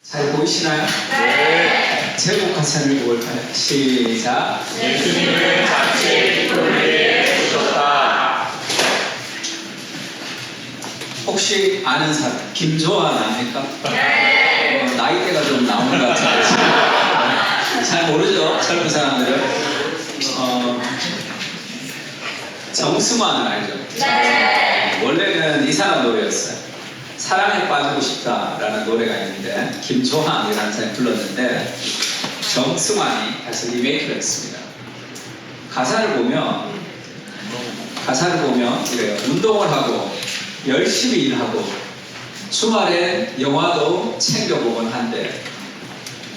잘 보이시나요? 네. 제목 같이 읽어볼까요? 시작. 예수님은 자취의 기쁨을 위해 오셨다. 혹시 아는 사람? 김조한 압니까? 네. 나이대가 좀 나오는 것 같은데 잘 모르죠? 젊은 사람들은. 정승환은 알죠? 네. 원래는 이 사람 노래였어요. 사랑에 빠지고 싶다라는 노래가 있는데 김조한이라는 사람이 불렀는데 정승환이 다시 리메이크를 했습니다. 가사를 보면 이래요. 운동을 하고 열심히 일하고 주말에 영화도 챙겨보곤 한데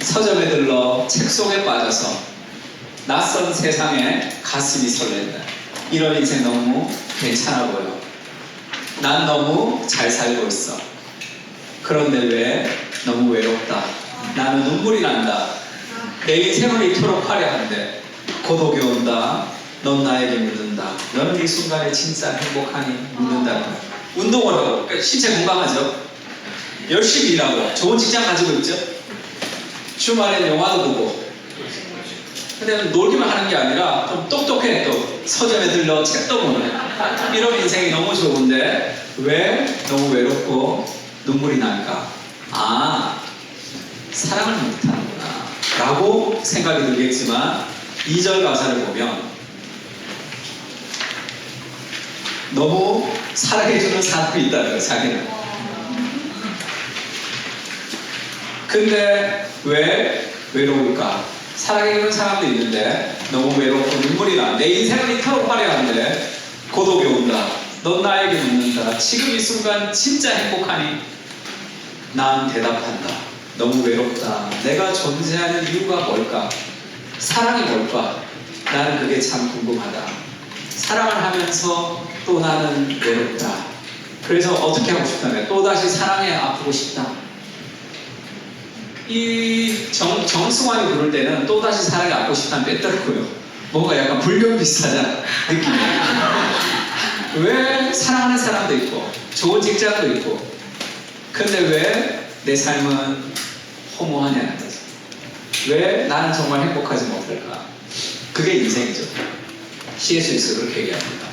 서점에 들러 책 속에 빠져서 낯선 세상에 가슴이 설렌다. 이런 인생 너무 괜찮아 보여. 난 너무 잘 살고 있어. 그런데 왜 너무 외롭다. 나는 눈물이 난다. 내 인생을 이토록 화려한데 고독이 온다. 넌 나에게 묻는다. 너는 이 순간에 진짜 행복하니 묻는다. 운동을 하고 그러니까 신체 건강하죠. 열심히 일하고 좋은 직장 가지고 있죠. 주말엔 영화도 보고. 근데 놀기만 하는 게 아니라 좀 똑똑해. 또 서점에 들러 책도 보는 이런 인생이 너무 좋은데 왜 너무 외롭고 눈물이 날까? 아, 사랑을 못하는구나 라고 생각이 들겠지만 2절 가사를 보면 너무 사랑해주는 사람이 있다는 거예요. 자기는. 근데 왜 외로울까? 사랑해주는 사람도 있는데 너무 외롭고 눈물이 나. 내 인생은 이토록 화려한데 고독이 온다. 넌 나에게 묻는다. 지금 이 순간 진짜 행복하니? 난 대답한다. 너무 외롭다. 내가 존재하는 이유가 뭘까? 사랑이 뭘까? 나는 그게 참 궁금하다. 사랑을 하면서 또 나는 외롭다. 그래서 어떻게 하고 싶다면 또다시 사랑에 아프고 싶다. 이 정승환이 부를 때는 또다시 사랑에 아프고 싶다는 뺐더라고요. 뭔가 약간 불경 비슷하잖아 느낌이. 왜 사랑하는 사람도 있고 좋은 직장도 있고 근데 왜 내 삶은 허무하냐는 거죠. 왜 나는 정말 행복하지 못할까? 그게 인생이죠. C.S. 루이스가 그렇게 얘기합니다.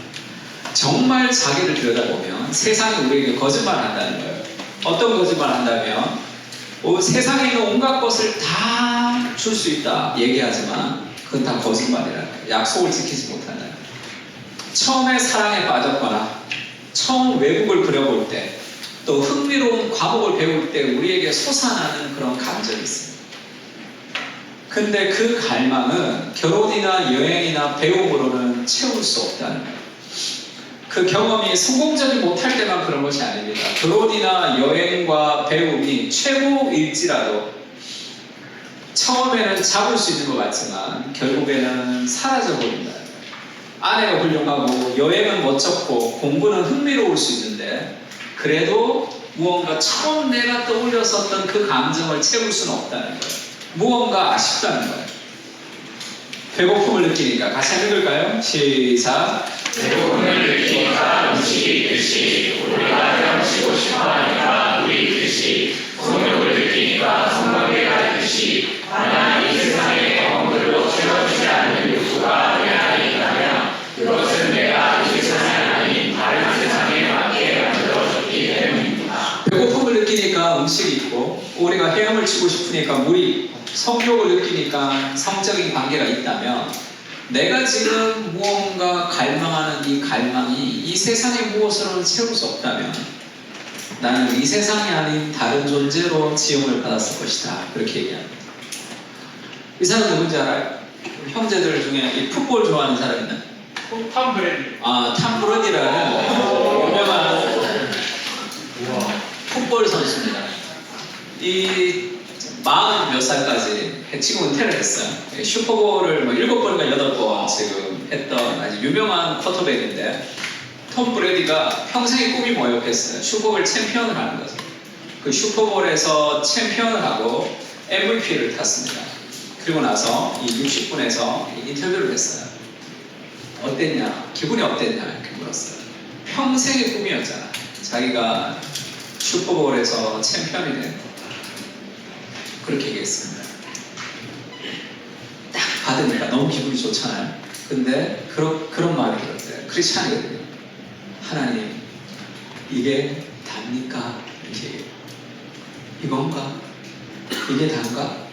정말 자기를 들여다보면 세상이 우리에게 거짓말한다는 거예요. 어떤 거짓말 한다면 세상에 있는 온갖 것을 다 줄 수 있다 얘기하지만 그건 다 거짓말이라는 거예요. 약속을 지키지 못한다는 거예요. 처음에 사랑에 빠졌거나 처음 외국을 그려볼 때 또 흥미로운 과목을 배울 때 우리에게 솟아나는 그런 감정이 있습니다. 근데 그 갈망은 결혼이나 여행이나 배움으로는 채울 수 없다는 거예요. 그 경험이 성공적이 못할 때만 그런 것이 아닙니다. 결혼이나 여행과 배움이 최고일지라도 처음에는 잡을 수 있는 것 같지만 결국에는 사라져버린다는 거예요. 아내가 훌륭하고 여행은 멋졌고 공부는 흥미로울 수 있는데 그래도 무언가 처음 내가 떠올렸었던 그 감정을 채울 수는 없다는 거예요. 무언가 아쉽다는 거예요. 배고픔을 느끼니까 같이 한번 읽을까요? 시작. 배고픔을 느끼니까 음식이 있듯이 우리가 헤엄치고 싶어하니까 우리 있듯이 성욕을 느끼니까 성관계가 있듯이 만약 이 세상의 경험들로 채워주지 않는 욕구가 내 안에 있다면 그것은 내가 이 세상이 아닌 다른 세상에 맞게 만들어졌기 때문입니다. 배고픔을 느끼니까 음식이 있고 우리가 헤엄을 치고 싶으니까 물이 있고 성욕을 느끼니까 성적인 관계가 있다면 내가 지금 무언가 갈망하는 이 갈망이 이 세상의 무엇으로는 채울 수 없다면 나는 이 세상이 아닌 다른 존재로 지음을 받았을 것이다. 그렇게 얘기합니다. 이 사람 누군지 알아요? 형제들 중에 이 풋볼 좋아하는 사람 있나요? 톰 브래디. 탐 브로디라는 유명한 풋볼 선수입니다. 이 40 몇 살까지 지금 은퇴를 했어요. 슈퍼볼을 7번인가 8번 지금 했던 아주 유명한 쿼터백인데 톰 브래디가 평생의 꿈이 뭐였겠어요? 슈퍼볼 챔피언을 하는 거죠. 그 슈퍼볼에서 챔피언을 하고 MVP를 탔습니다. 그리고 나서 이 60분에서 인터뷰를 했어요. 어땠냐? 기분이 어땠냐? 이렇게 물었어요. 평생의 꿈이었잖아. 자기가 슈퍼볼에서 챔피언이 된 거. 그렇게 얘기했습니다. 딱 받으니까 너무 기분이 좋잖아요. 근데 그런 말이 들었어요. 크리스찬이거든요. 하나님, 이게 답니까? 이렇게 얘기해요. 이건가? 이게 단가?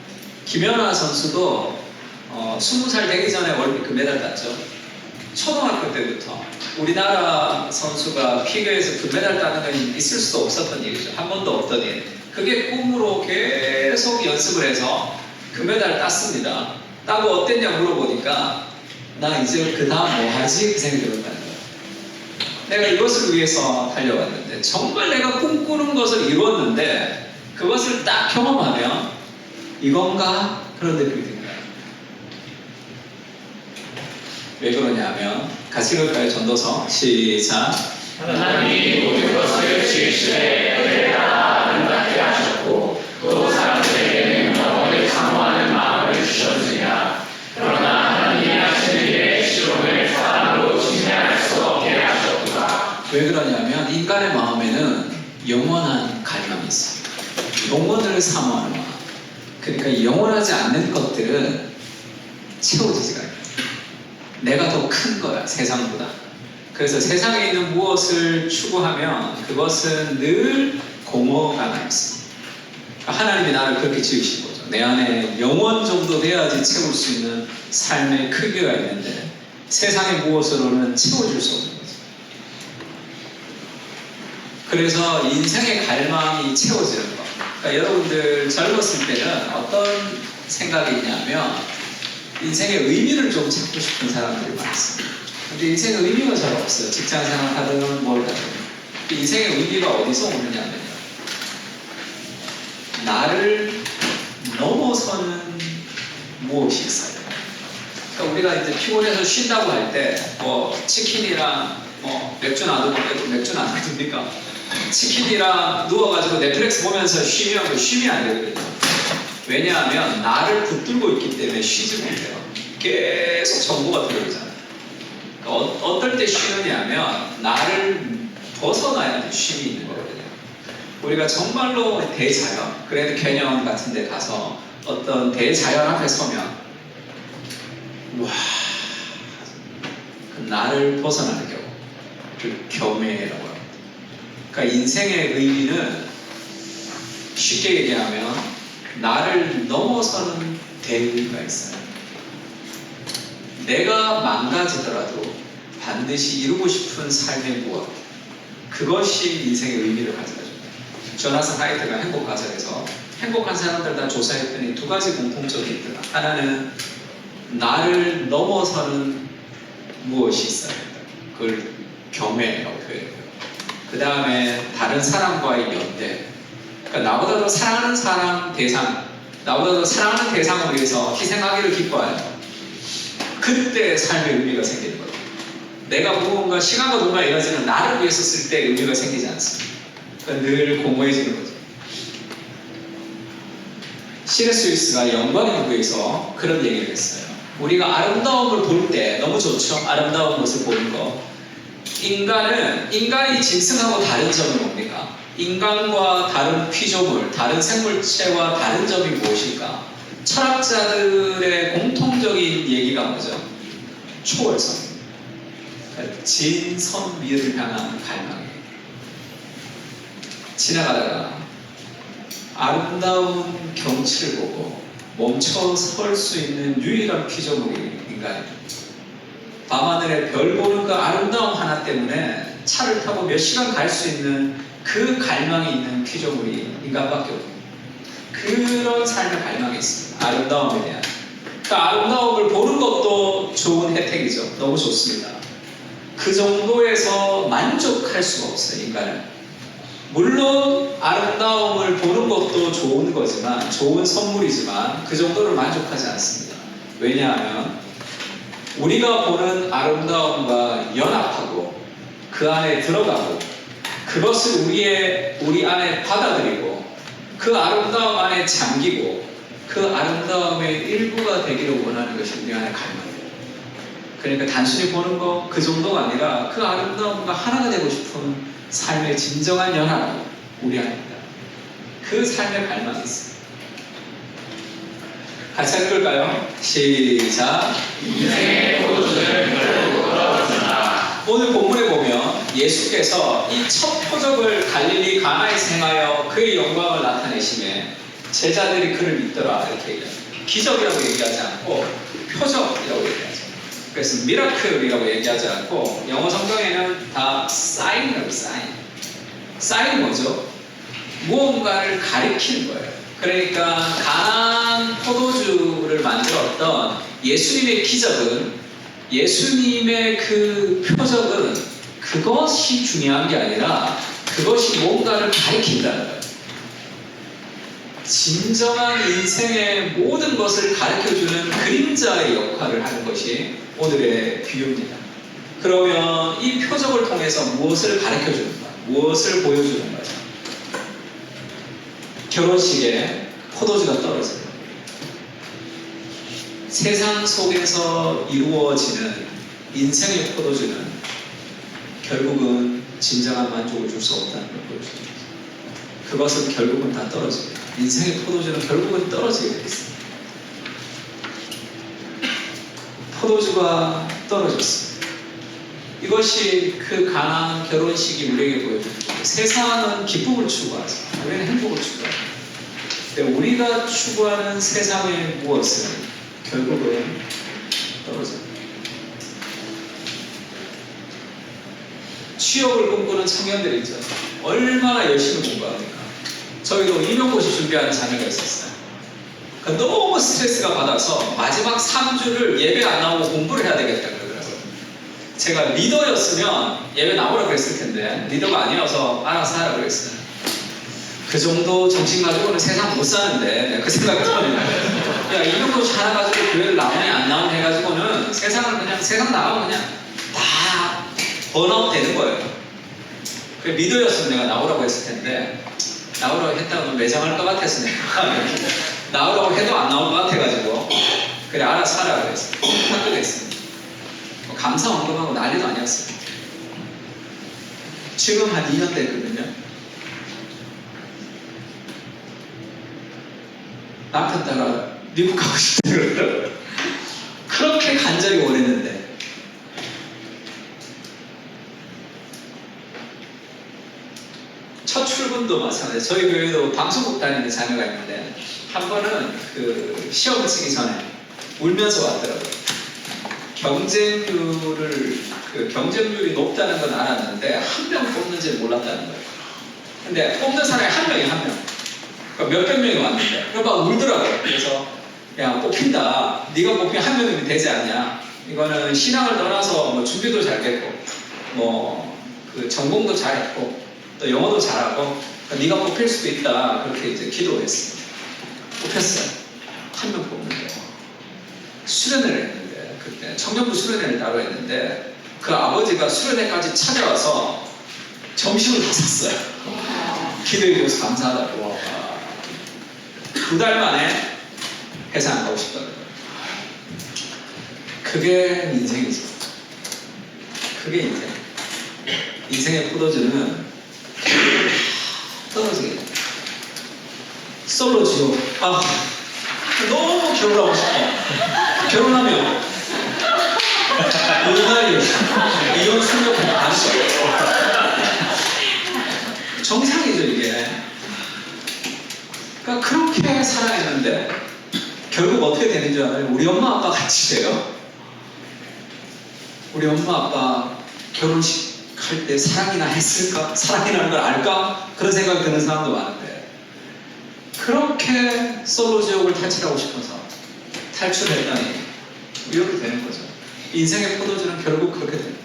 김연아 선수도 20살 되기 전에 올림픽 금메달 땄죠. 초등학교 때부터 우리나라 선수가 피겨에서 금메달 따는 건 있을 수도 없었던 일이죠. 한 번도 없더니 그게 꿈으로 계속 연습을 해서 금메달 땄습니다. 따고 어땠냐 물어보니까 나 이제 그 다음 뭐 하지? 그 생각이 들었다는 거예요. 내가 이것을 위해서 달려왔는데 정말 내가 꿈꾸는 것을 이루었는데 그것을 딱 경험하면 이건가? 그런 느낌이 듭니다. 왜 그러냐면 같이 읽을까요? 전도서 시작. 하나님이 모든 것을 지으시되 그에 따라 아름답게 하셨고 또 사람들에게는 영원을 사모하는 마음을 주셨으나 그러나 하나님이 하시는 일의 실험을 사람으로 진행할 수 없게 하셨구나. 왜 그러냐면 인간의 마음에는 영원한 갈망이 있습니다. 영원을 사모하는 마음. 그러니까 영원하지 않는 것들은 채워지지가 않아요. 내가 더 큰 거야, 세상보다. 그래서 세상에 있는 무엇을 추구하면 그것은 늘 공허가 남습니다. 하나님이 나를 그렇게 지으신 거죠. 내 안에 영원 정도 돼야지 채울 수 있는 삶의 크기가 있는데 세상의 무엇으로는 채워줄 수 없는 거죠. 그래서 인생의 갈망이 채워지는 거. 그러니까 여러분들 젊었을 때는 어떤 생각이 있냐면 인생의 의미를 좀 찾고 싶은 사람들이 많습니다. 근데 인생의 의미가 잘 없어요. 직장 생활 하든 뭘 하든. 인생의 의미가 어디서 오느냐면요. 나를 넘어서는 무엇이 있어요. 그러니까 우리가 이제 피곤해서 쉰다고 할 때 뭐 치킨이랑 뭐 맥주는 안 드고 맥주는 안 드십니까? 치킨이랑 누워가지고 넷플릭스 보면서 쉬면 그 쉼이 안 되거든요. 왜냐하면 나를 붙들고 있기 때문에 쉬지 못해요. 계속 정보가 들어오잖아요. 그러니까 어떨 때 쉬느냐면 나를 벗어나야 쉼이 있는 거거든요. 우리가 정말로 대자연, 그래도 캐년 같은 데 가서 어떤 대자연 앞에 서면 와, 그 나를 벗어나는 경우, 그 겸해라고 합니다. 그러니까 인생의 의미는 쉽게 얘기하면 나를 넘어서는 대의가 있어요. 내가 망가지더라도 반드시 이루고 싶은 삶의 무엇, 그것이 인생의 의미를 가져다줍니다. 조나선 하이트가 행복가설에서 행복한 사람들 다 조사했더니 두 가지 공통점이 있더라. 하나는 나를 넘어서는 무엇이 있어야 된다. 그걸 겸해라고 표현해요. 그 다음에 다른 사람과의 연대. 그러니까 나보다 더 사랑하는 사람 대상, 나보다 더 사랑하는 대상을 위해서 희생하기를 기뻐해요. 그때 삶의 의미가 생기는 거예요. 내가 무언가 시간과 돈과 에너지는 나를 위해서 쓸 때 의미가 생기지 않습니다. 그러니까 늘 공허해지는 거죠. C.S. 루이스가 영광의 부에서 그런 얘기를 했어요. 우리가 아름다움을 볼 때 너무 좋죠. 아름다운 것을 보는 거. 인간이 짐승하고 다른 점이 뭡니까? 인간과 다른 피조물, 다른 생물체와 다른 점이 무엇일까? 철학자들의 공통적인 얘기가 뭐죠? 초월성입니다. 그러니까 진선미를 향한 갈망이에요. 지나가다가 아름다운 경치를 보고 멈춰 설 수 있는 유일한 피조물이 인간입니다. 밤하늘에 별 보는 그 아름다움 하나 때문에 차를 타고 몇 시간 갈 수 있는 그 갈망이 있는 피조물이 인간밖에 없습니다. 그런 삶의 갈망이 있습니다. 아름다움에 대한. 그 아름다움을 보는 것도 좋은 혜택이죠. 너무 좋습니다. 그 정도에서 만족할 수가 없어요, 인간은. 물론 아름다움을 보는 것도 좋은 거지만, 좋은 선물이지만 그 정도를 만족하지 않습니다. 왜냐하면 우리가 보는 아름다움과 연합하고 그 안에 들어가고 그것을 우리 안에 받아들이고 그 아름다움 안에 잠기고 그 아름다움의 일부가 되기를 원하는 것이 우리 안에 갈망이에요. 그러니까 단순히 보는 거 그 정도가 아니라 그 아름다움과 하나가 되고 싶은 삶의 진정한 연합이 우리 안에 있다. 그 삶의 갈망이 있습니다. 같이 읽을까요? 시작. 인생의 포도주는 결국 떨어진다. 오늘 본문에 보면 예수께서 이 첫 표적을 갈릴리 가나에서 행하여 그의 영광을 나타내심에 제자들이 그를 믿더라 이렇게 얘기합니다. 기적이라고 얘기하지 않고 표적이라고 얘기하죠. 그래서 미라클이라고 얘기하지 않고 영어 성경에는 다 사인이라고 사인. 사인이 뭐죠? 무언가를 가리키는 거예요. 그러니까 가나안 포도주를 만들었던 예수님의 기적은, 예수님의 그 표적은 그것이 중요한 게 아니라 그것이 뭔가를 가리킨다는 거예요. 진정한 인생의 모든 것을 가르쳐주는 그림자의 역할을 하는 것이 오늘의 비유입니다. 그러면 이 표적을 통해서 무엇을 가르쳐주는가? 무엇을 보여주는가? 결혼식에 포도주가 떨어져요. 세상 속에서 이루어지는 인생의 포도주는 결국은 진정한 만족을 줄 수 없다는 걸 보여줍니다. 그것은 결국은 다 떨어집니다. 인생의 포도주는 결국은 떨어지게 되어 있습니다. 포도주가 떨어졌습니다. 이것이 그 가나안 결혼식이 우리에게 보여줍니다. 세상은 기쁨을 추구하죠. 우리는 행복을 추구합니다. 근데 우리가 추구하는 세상의 무엇은 결국은 떨어집니다. 취업을 꿈꾸는 청년들이 있죠. 얼마나 열심히 공부합니까? 저희도 임용고시 준비하는 자녀가 있었어요. 그러니까 너무 스트레스가 받아서 마지막 3주를 예배 안 나오고 공부를 해야 되겠다 그러더라고요. 제가 리더였으면 예배 나오라 그랬을 텐데 리더가 아니어서 알아서 하라 그랬어요. 그 정도 정신 가지고는 세상 못 사는데 그 생각이 들어요. 야, 임용고시 하나 가지고 교회를 나오니 안 나오니 해가지고는 세상을 그냥 세상 나가면 그냥 다 번아웃 되는 거예요. 그 리더였으면 내가 나오라고 했을 텐데 나오라고 했다가 매장할 것 같아서 내가 나오라고 해도 안 나올 것 같아가지고 그래 알아서 하라 그랬어요. 합격했습니다. 뭐 감사 언급하고 난리도 아니었어요. 지금 한 2년 됐거든요. 남편 따라 미국 가고 싶다 그러더라고요. 그렇게 간절히 원했는데 첫 출근도 마찬가지예요. 저희 교회도 방송국 다니는 자녀가 있는데 한 번은 그 시험 치기 전에 울면서 왔더라고요. 경쟁률이 높다는 건 알았는데 한 명 뽑는지 몰랐다는 거예요. 근데 뽑는 사람이 한 명이 한 명. 그러니까 몇백 명이 왔는데 그거 막 울더라고요. 그래서 야 뽑힌다. 네가 뽑히면 한 명이면 되지 않냐. 이거는 신앙을 떠나서 뭐 준비도 잘했고 뭐 그 전공도 잘했고 또 영어도 잘하고 네가 뽑힐 수도 있다. 그렇게 이제 기도했어요. 뽑혔어요. 한 명 뽑는데 수련회를 했는데 그때 청년부 수련회를 따로 했는데 그 아버지가 수련회까지 찾아와서 점심을 다 샀어요. 기도해줘서 감사하다고. 2달 만에 회사 안 가고 싶다는 거예요. 그게 인생이죠. 그게 인생. 인생의 포도주는 떨어지게 돼요. 솔로 지옥. 아, 너무 결혼하고 싶어. 결혼하면 오늘날이 이혼 충격은 안 써. 정상이죠 이게. 그러니까 그렇게 살아있는데 결국 어떻게 되는 줄 알아요? 우리 엄마 아빠 같이 돼요. 우리 엄마 아빠 결혼식 할 때 사랑이나 했을까? 사랑이라는 걸 알까? 그런 생각이 드는 사람도 많은데 그렇게 솔로 지옥을 탈출하고 싶어서 탈출했다니 이렇게 되는 거죠. 인생의 포도주는 결국 그렇게 됩니다.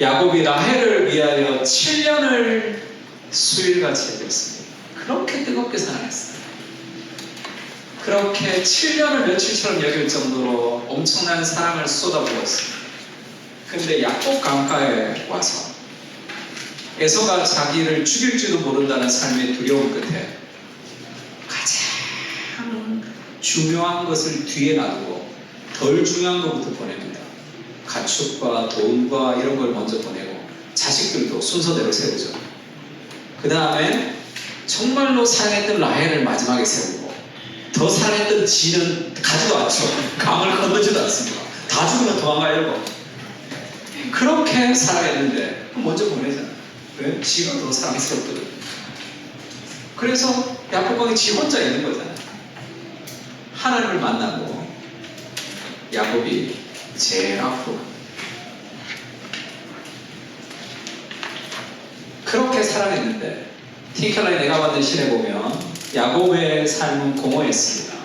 야곱이 라헬을 위하여 7년을 수일같이 해줬습니다. 그렇게 뜨겁게 사랑했어요. 그렇게 7년을 며칠처럼 여길 정도로 엄청난 사랑을 쏟아부었습니다. 근데 야곱 강가에 와서 에서가 자기를 죽일지도 모른다는 삶의 두려움 끝에 가장 중요한 것을 뒤에 놔두고 덜 중요한 것부터 보냅니다. 가축과 돈과 이런 걸 먼저 보내고 자식들도 순서대로 세우죠. 그 다음에 정말로 사랑했던 라헬을 마지막에 세우고 더 사랑했던 지는 가지도 않죠. 강을 건너지도 않습니다. 다 죽으면 도망가려고. 그렇게 사랑했는데 먼저 보내잖아요. 왜? 지가 더 사랑스럽거든. 그래서 야곱왕이 지 혼자 있는 거잖아요. 하나님을 만나고 야곱이 제일 앞으로 갑니다. 그렇게 사랑했는데 팅켈러의 내가 만든 시에 보면 야곱의 삶은 공허했습니다.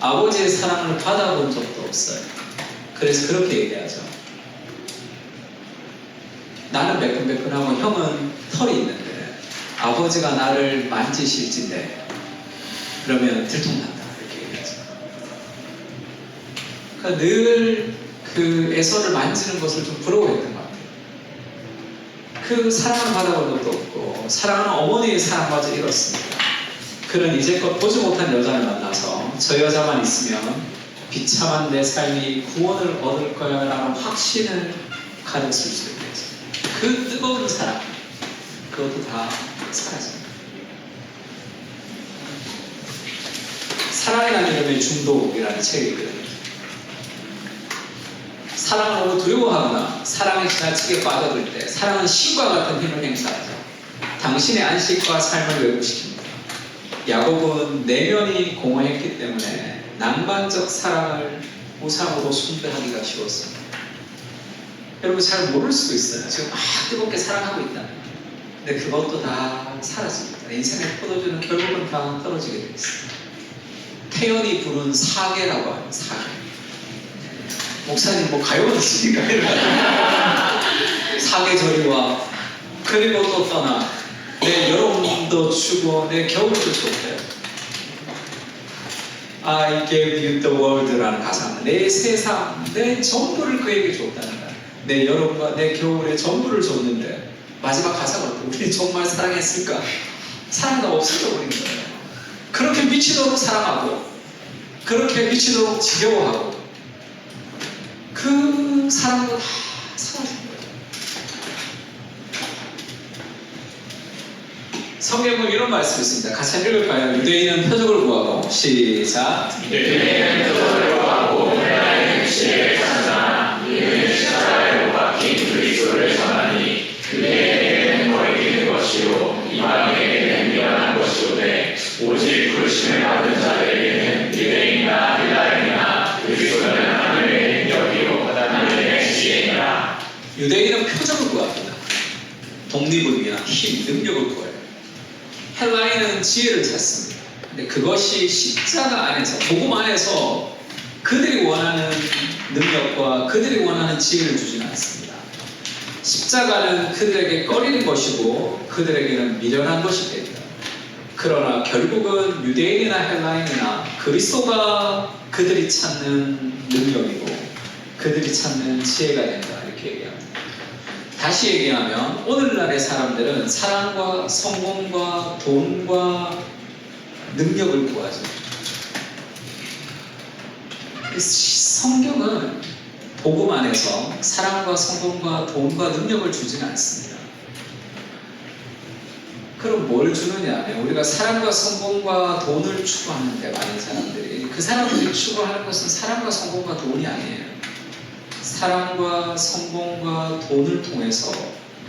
아버지의 사랑을 받아본 적도 없어요. 그래서 그렇게 얘기하죠. 나는 매끈매끈하고 형은 털이 있는데 아버지가 나를 만지실진데 그러면 들통난다 이렇게 얘기하죠. 그러니까 늘 그 에서를 만지는 것을 좀 부러워했던 것 같아요. 그 사랑을 받아본 적도 없고 사랑하는 어머니의 사랑마저 잃었습니다. 그는 이제껏 보지 못한 여자를 만나서 저 여자만 있으면 비참한 내 삶이 구원을 얻을 거야 라는 확신을 가졌을 수도 있겠죠. 그 뜨거운 사랑, 그것도 다 사라집니다. 사랑이라는 이름의 중독이라는 책이 있거든요. 사랑을 너무 두려워하거나 사랑에 지나치게 빠져들 때 사랑은 신과 같은 힘을 행사하죠. 당신의 안식과 삶을 왜곡시킵니다. 야곱은 내면이 공허했기 때문에 낭만적 사랑을 우상으로 숭배하기가 쉬웠습니다. 여러분 잘 모를 수도 있어요. 지금 막 뜨겁게 사랑하고 있다. 근데 그것도 다 사라집니다. 인생의 포도주는 결국은 다 떨어지게 되어 있습니다. 태연이 부른 사계라고 하는 사계. 목사님 뭐 가요가 있으니까 사계절이와 그리고 또 떠나 내 여름도 추고 내 겨울도 춥대요. I gave you the world라는 가사는 내 세상, 내 전부를 그에게 줬다는 거야. 내 여름과 내 겨울의 전부를 줬는데 마지막 가사가 우리 정말 사랑했을까? 사랑도 없어져 버린 거예요. 그렇게 미치도록 사랑하고 그렇게 미치도록 지겨워하고 그 사랑도 다 사라진 거예요. 성경은 이런 말씀이 있습니다. 같이 읽을까요? 유대인은 표적을 구하고 시작. 유대인은 표적을 구하고 헬라인은 지혜를 찾아 이는 십자가에 못 박힌 그리스도를 전하니 그에게는 거리는 것이요 이방인에게는 미련한 것이오되 오직 부르심을 받은 자들에게는 유대인이나 헬라인이나 그리스도는 하늘의 능력이요 하늘의 지혜니라. 유대인은 표적을 구합니다. 독립을 위한 힘, 능력을 구해요. 헬라인은 지혜를 찾습니다. 근데 그것이 십자가 안에서, 복음 안에서 그들이 원하는 능력과 그들이 원하는 지혜를 주지는 않습니다. 십자가는 그들에게 꺼리는 것이고 그들에게는 미련한 것이 됩니다. 그러나 결국은 유대인이나 헬라인이나 그리스도가 그들이 찾는 능력이고 그들이 찾는 지혜가 된다 이렇게 얘기합니다. 다시 얘기하면 오늘날의 사람들은 사랑과 성공과 돈과 능력을 구하죠. 성경은 복음 안에서 사랑과 성공과 돈과 능력을 주지는 않습니다. 그럼 뭘 주느냐? 우리가 사랑과 성공과 돈을 추구하는데 많은 사람들이 그 사람들이 추구하는 것은 사랑과 성공과 돈이 아니에요. 사랑과 성공과 돈을 통해서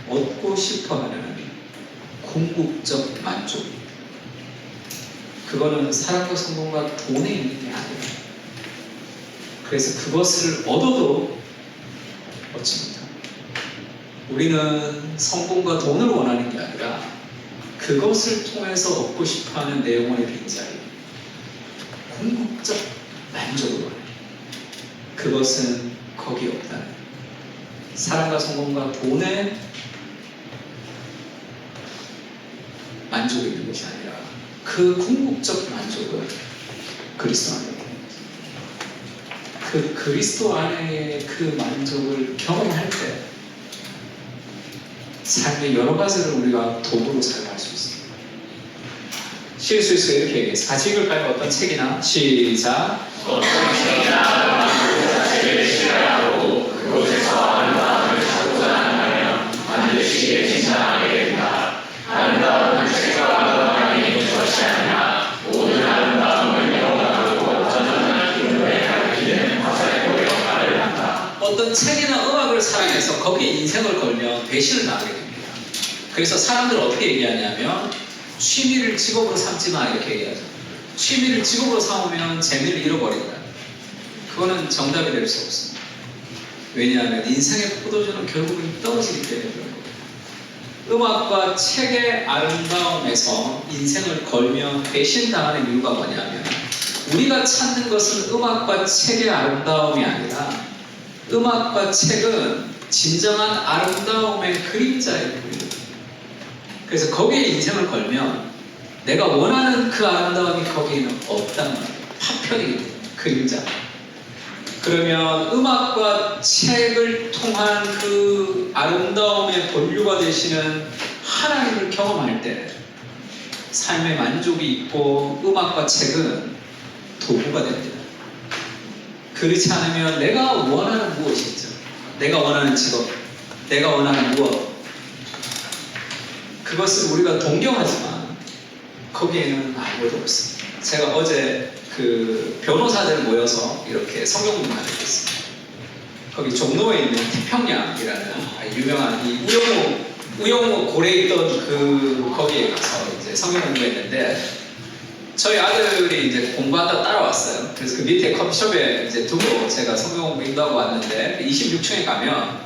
얻고 싶어하는 궁극적 만족입니다. 그거는 사랑과 성공과 돈에 있는 게 아니에요. 그래서 그것을 얻어도 얻지 못합니다. 우리는 성공과 돈을 원하는 게 아니라 그것을 통해서 얻고 싶어하는 내 영혼의 빈자리, 궁극적 만족을 원해요. 그것은 거기 없다는 거예요. 사랑과 성공과 돈에 만족이 있는 것이 아니라 그 궁극적 만족은 그리스도 안에 있는 거죠. 그 그리스도 안에 그 만족을 경험할 때 삶의 여러 가지를 우리가 도구로 사용할 수 있습니다. 실수에서 이렇게 얘기했어요. 같이 읽을까요? 어떤 책이나 시작. 어떤 책이나 그 자체를 싫어하고 그곳에서 아름다움을 찾고자 한다면 반드시 칭찬하게 된다. 아름다움은 책과 아름다움이 있는 것이 아니라 모든 아름다움을 영원하고 진짜 음악을 사랑해서 거기에 인생을 걸면 배신을 당하게 됩니다. 그래서 사람들은 어떻게 얘기하냐면 취미를 직업으로 삼지 마 이렇게 얘기하죠. 취미를 직업으로 삼으면 재미를 잃어버린다. 그거는 정답이 될 수 없습니다. 왜냐하면 인생의 포도주는 결국은 떨어지기 때문에 그런 거예요. 음악과 책의 아름다움에서 인생을 걸며 배신당하는 이유가 뭐냐면 우리가 찾는 것은 음악과 책의 아름다움이 아니라 음악과 책은 진정한 아름다움의 그림자예요. 그래서 거기에 인생을 걸면 내가 원하는 그 아름다움이 거기에는 없단 말이에요. 파편이기 때문에 그림자. 그러면 음악과 책을 통한 그 아름다움의 본류가 되시는 하나님을 경험할 때 삶의 만족이 있고 음악과 책은 도구가 됩니다. 그렇지 않으면 내가 원하는 무엇이 있죠? 내가 원하는 직업, 내가 원하는 무엇, 그것을 우리가 동경하지만 거기에는 아무것도 없습니다. 제가 어제 그 변호사들 모여서 이렇게 성경 공부하는 게 있습니다. 거기 종로에 있는 태평양이라는 유명한 이 우영우 고래 있던 그 거기에 가서 이제 성경 공부했는데 저희 아들이 이제 공부한다고 따라왔어요. 그래서 그 밑에 커피숍에 이제 두고 제가 성경 공부 인도하고 왔는데 26층에 가면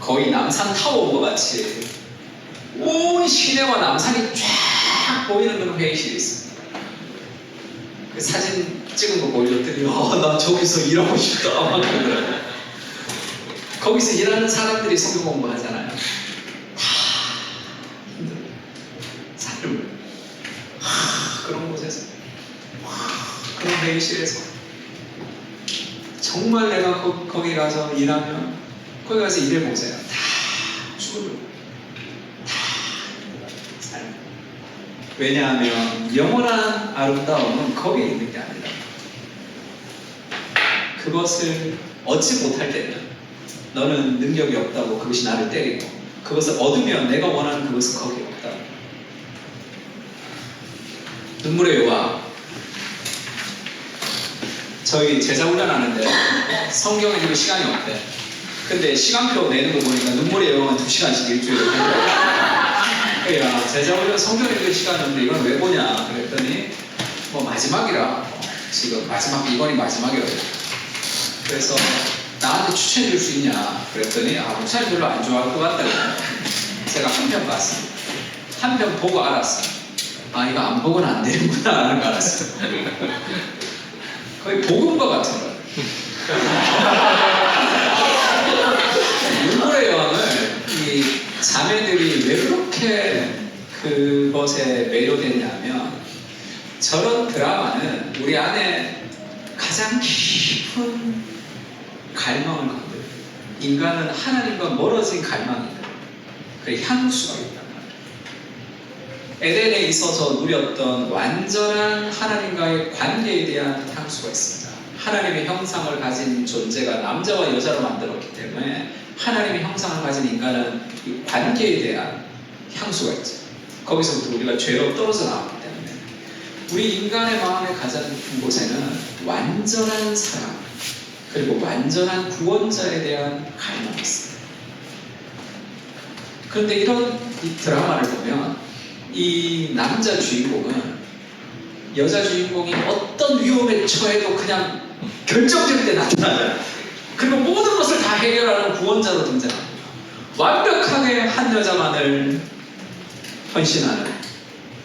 거의 남산 타워 온 것 같이 온 시내와 남산이 쫙 보이는 그런 회의실이 있습니다. 그 사진 찍은 거 보여줬더니 나 저기서 일하고 싶다 막 그러더라고요. 거기서 일하는 사람들이 성경 공부하잖아요. 다 힘들어요. 삶을 그런 곳에서 그런 회의실에서 정말 내가 거기 가서 일하면 거기 가서 일해보세요. 다 죽어요. 다 삶. 왜냐하면 영원한 아름다움은 거기에 있는 게 아니라 그것을 얻지 못할 때는 너는 능력이 없다고 그것이 나를 때리고 그것을 얻으면 내가 원하는 그것은 거기에 없다고. 눈물의 요가 저희 제자 훈련하는데 성경에 읽을 시간이 없대. 근데 시간표 내는 거 보니까 눈물의 여왕은 2시간씩 일주일에 야 제자 훈련 성경 읽을 시간이 없는데 이건 왜 보냐 그랬더니 뭐 마지막이라 지금 마지막 이번이 마지막이라고. 그래서 나한테 추천해 줄 수 있냐 그랬더니 목사님 별로 안 좋아할 것 같다. 제가 한 편 봤습니다. 한 편 보고 알았어요. 이거 안 보고는 안 되는구나 하는 거 알았어요. 거의 복음과 같은 거예요. 눈물의 여왕을 이 자매들이 왜 그렇게 그것에 매료됐냐면 저런 드라마는 우리 안에 가장 깊은 갈망을 갖고 있어요. 인간은 하나님과 멀어진 갈망이 있다. 그 향수가 있단 말이에요. 에덴에 있어서 누렸던 완전한 하나님과의 관계에 대한 향수가 있습니다. 하나님의 형상을 가진 존재가 남자와 여자로 만들었기 때문에 하나님의 형상을 가진 인간은 이 관계에 대한 향수가 있죠. 거기서부터 우리가 죄로 떨어져 나왔기 때문에 우리 인간의 마음에 가장 깊은 곳에는 완전한 사랑 그리고 완전한 구원자에 대한 갈망이 있습니다. 그런데 이런 이 드라마를 보면 이 남자 주인공은 여자 주인공이 어떤 위험에 처해도 그냥 결정적일 때 나타나잖아요. 그리고 모든 것을 다 해결하는 구원자로 등장합니다. 완벽하게 한 여자만을 헌신하는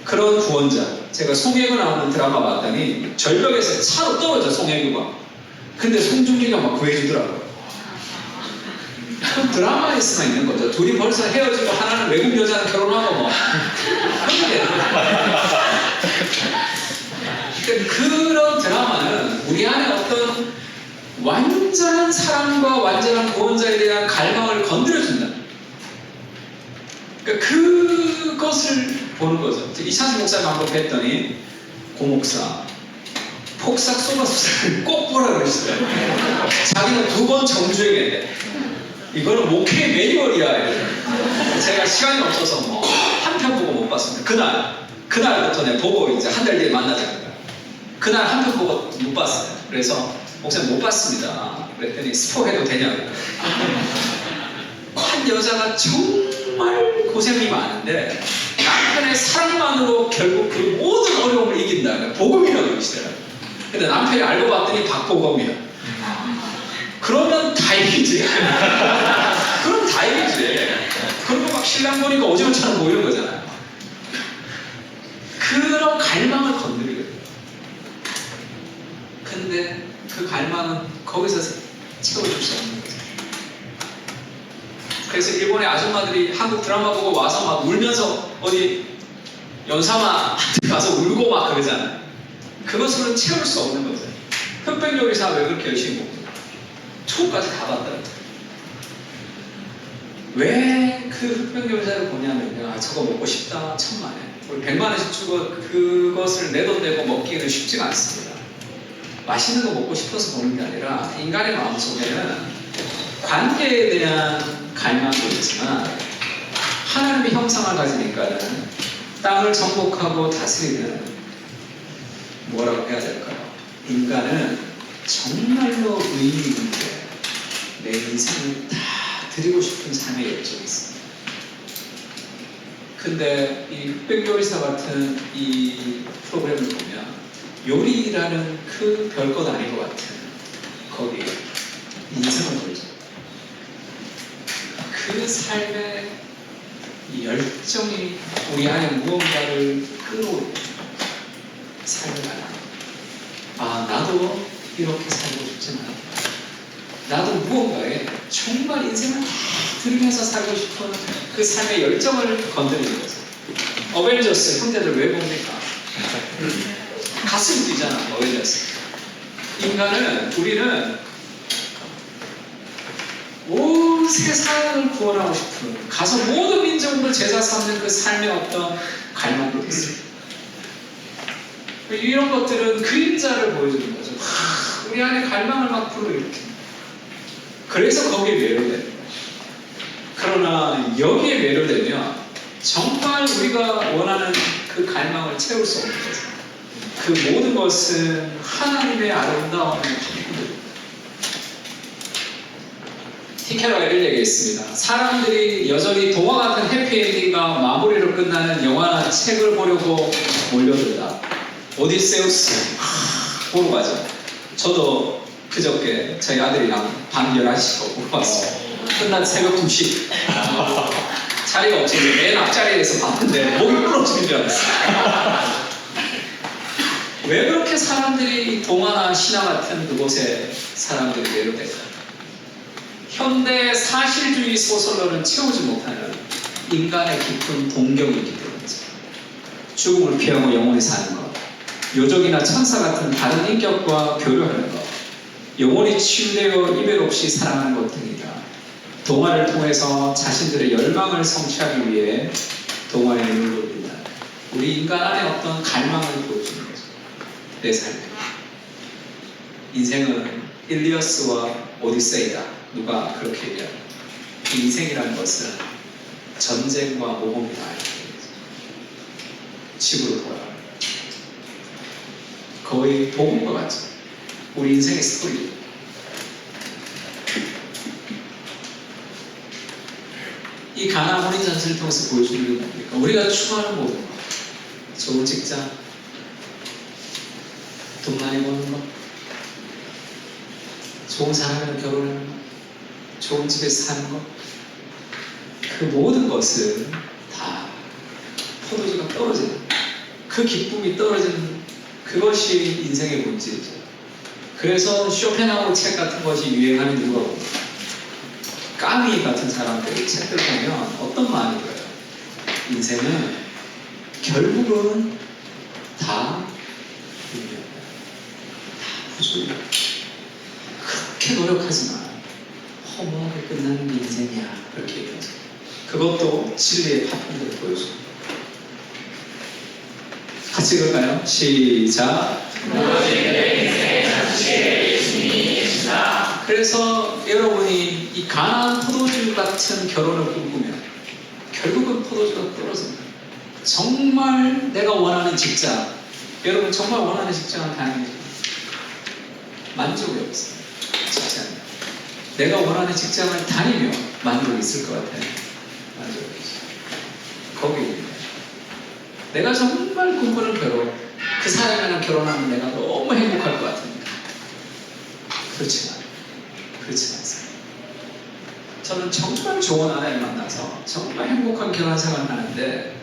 그런 구원자. 제가 송혜교 나오는 드라마 봤더니 절벽에서 차로 떨어져 송혜교가. 근데 송중기가 막 구해주더라고요. 그럼 드라마에서만 있는 거죠. 둘이 벌써 헤어지고 하나는 외국 여자랑 결혼하고 뭐 그렇게 되는 그런 드라마는 우리 안에 어떤 완전한 사랑과 완전한 구원자에 대한 갈망을 건드려준다. 그러니까 그것을 보는 거죠. 이찬수 목사님 한번 뵀더니 고목사 폭삭 쏘가수사를 꼭 보라 그러시더라고요. 자기는 2번 정주행했대. 이거는 목회의 매뉴얼이야. 제가 시간이 없어서 뭐 한 편 보고 못 봤습니다. 그날부터 내가 보고 이제 한 달 뒤에 만나자니까. 그날 한 편 보고 못 봤어요. 그래서 목사님 못 봤습니다. 그랬더니 스포해도 되냐고. 한 여자가 정말 고생이 많은데 남편의 사랑만으로 결국 그 모든 어려움을 이긴다. 복음이라고 그러시더라고요. 근데 남편이 알고 봤더니 박복음이야. 그러면 다행이지. 그럼 다행이지. 그러고 막 신랑 보니까 오징어처럼 보이는 거잖아요. 그런 갈망을 건드리거든요. 근데 그 갈망은 거기서 채워줄 수 없는 거죠. 그래서 일본의 아줌마들이 한국 드라마 보고 와서 막 울면서 어디 연사마한테 가서 울고 막 그러잖아요. 그것으로는 채울 수 없는 거죠. 흑백 요리사 왜 그렇게 열심히 먹고 초까지 다 봤더라고요. 왜 그 흑백 요리사를 보냐면요. 아, 저거 먹고 싶다. 천만에. 우리 100만 원씩 주고 그것을 내 돈 내고 먹기는 쉽지가 않습니다. 맛있는 거 먹고 싶어서 보는 게 아니라 인간의 마음속에는 관계에 대한 갈망도 있지만 하나님의 형상을 가지니까는 땅을 정복하고 다스리는 뭐라고 해야 될까요? 인간은 정말로 의미 있는데 내 인생을 다 드리고 싶은 삶의 열정이 있습니다. 근데 이 흑백요리사 같은 이 프로그램을 보면 요리라는 그 별것 아닌 것 같은 거기에 인생을 보여줘. 그 삶의 이 열정이 우리 안에 무언가를 끌어올려 삶을 알아. 아, 나도 이렇게 살고 싶지만 나도 무언가에 정말 인생을 다 들으면서 살고 싶은 그 삶의 열정을 건드리는 거죠. 어벤져스 형제들 왜 봅니까? 가슴 뛰잖아. 어벤져스. 인간은 우리는 온 세상을 구원하고 싶은 가서 모든 민족을 제사 삼는 그 삶의 어떤 갈망도 있습니다. 이런 것들은 그림자를 보여주는 거죠. 우리 안에 갈망을 막 불러일으킵니다. 그래서 거기에 매료되는 거예요. 그러나 여기에 매료되면 정말 우리가 원하는 그 갈망을 채울 수 없는 거죠. 그 모든 것은 하나님의 아름다움에 바꾸는 티케라가 이런 얘기했습니다. 사람들이 여전히 동화 같은 해피엔딩과 마무리로 끝나는 영화나 책을 보려고 몰려든다. 오디세우스 보러 가죠. 저도 그저께 저희 아들이랑 밤 11시고 보러 왔어요. 끝난 새벽 2시. 자리가 없어서 맨 앞자리에서 봤는데 목이 부러지는 줄 알았어요. 왜 그렇게 사람들이 동화나 신화 같은 그곳에 사람들이 매료될까? 현대 사실주의 소설로는 채우지 못하는 인간의 깊은 동경이 있기 때문이죠. 죽음을 피하고 영원히 사는 것, 요족이나 천사 같은 다른 인격과 교류하는 것, 영원히 치유되어 이별 없이 사랑하는 것 등이다. 동화를 통해서 자신들의 열망을 성취하기 위해 동화에 눈을 돌린다. 우리 인간 안에 어떤 갈망을 보여주는 거죠. 내 삶에. 인생은 일리어스와 오디세이다. 누가 그렇게 얘기합니다. 인생이라는 것은 전쟁과 모험이다. 집으로 돌아가. 거의 복음과 같죠. 우리 인생의 스토리. 이 가나 혼인 잔치를 통해서 보여주는 게 뭡니까? 우리가 추구하는 모든 것. 좋은 직장, 돈 많이 버는 것, 좋은 사람이랑 결혼하는 것, 좋은 집에서 사는 것, 그 모든 것은 다 포도주가 떨어지는, 그 기쁨이 떨어지는 그것이 인생의 본질이죠. 그래서 쇼펜하우 책 같은 것이 유행하는 이유가 뭡니까? 까미 같은 사람들의 책들 보면 어떤 마음이 들어요? 인생은 결국은 다 부족해요. 다 부족해요. 그렇게 노력하지만 허무하게 끝나는 게 인생이야. 그렇게 얘기하죠. 그것도 진리의 파편들을 보여줍니다. 같이 읽을까요? 시작. 그래서 여러분이 이 가나안 포도주 같은 결혼을 꿈꾸면 결국은 포도주가 떨어집니다. 정말 내가 원하는 직장, 여러분 정말 원하는 직장은 당연히 만족이 없어요. 직장이. 내가 원하는 직장을 다니며 만족이 있을 것 같아요. 만족이 있어. 거기 내가 정말 꿈꾸는 결혼, 그 사람이랑 결혼하면 내가 너무 행복할 것 같습니다. 그렇지 않아요. 그렇지 않습니다. 저는 정말 좋은 아내를 만나서 정말 행복한 결혼 생활을 하는데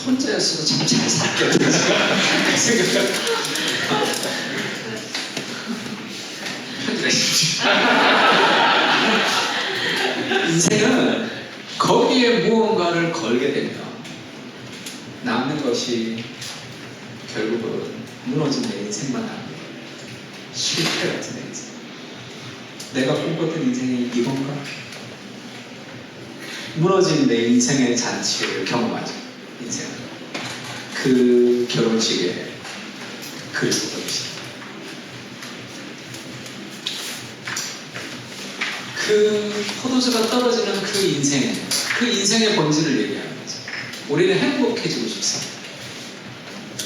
혼자였어도 참 잘 살겠다 생각을 인생은 거기에 무언가를 걸게 되면 남는 것이 결국은 무너진 내 인생만 남는 실패 같은 내 인생. 내가 꿈꿨던 인생이 이건가? 무너진 내 인생의 잔치를 경험하죠. 인생은 그 결혼식에 그리스도가 계십니다. 그 포도주가 떨어지는 그 인생의 본질을 얘기하는 거죠. 우리는 행복해지고 싶습니다.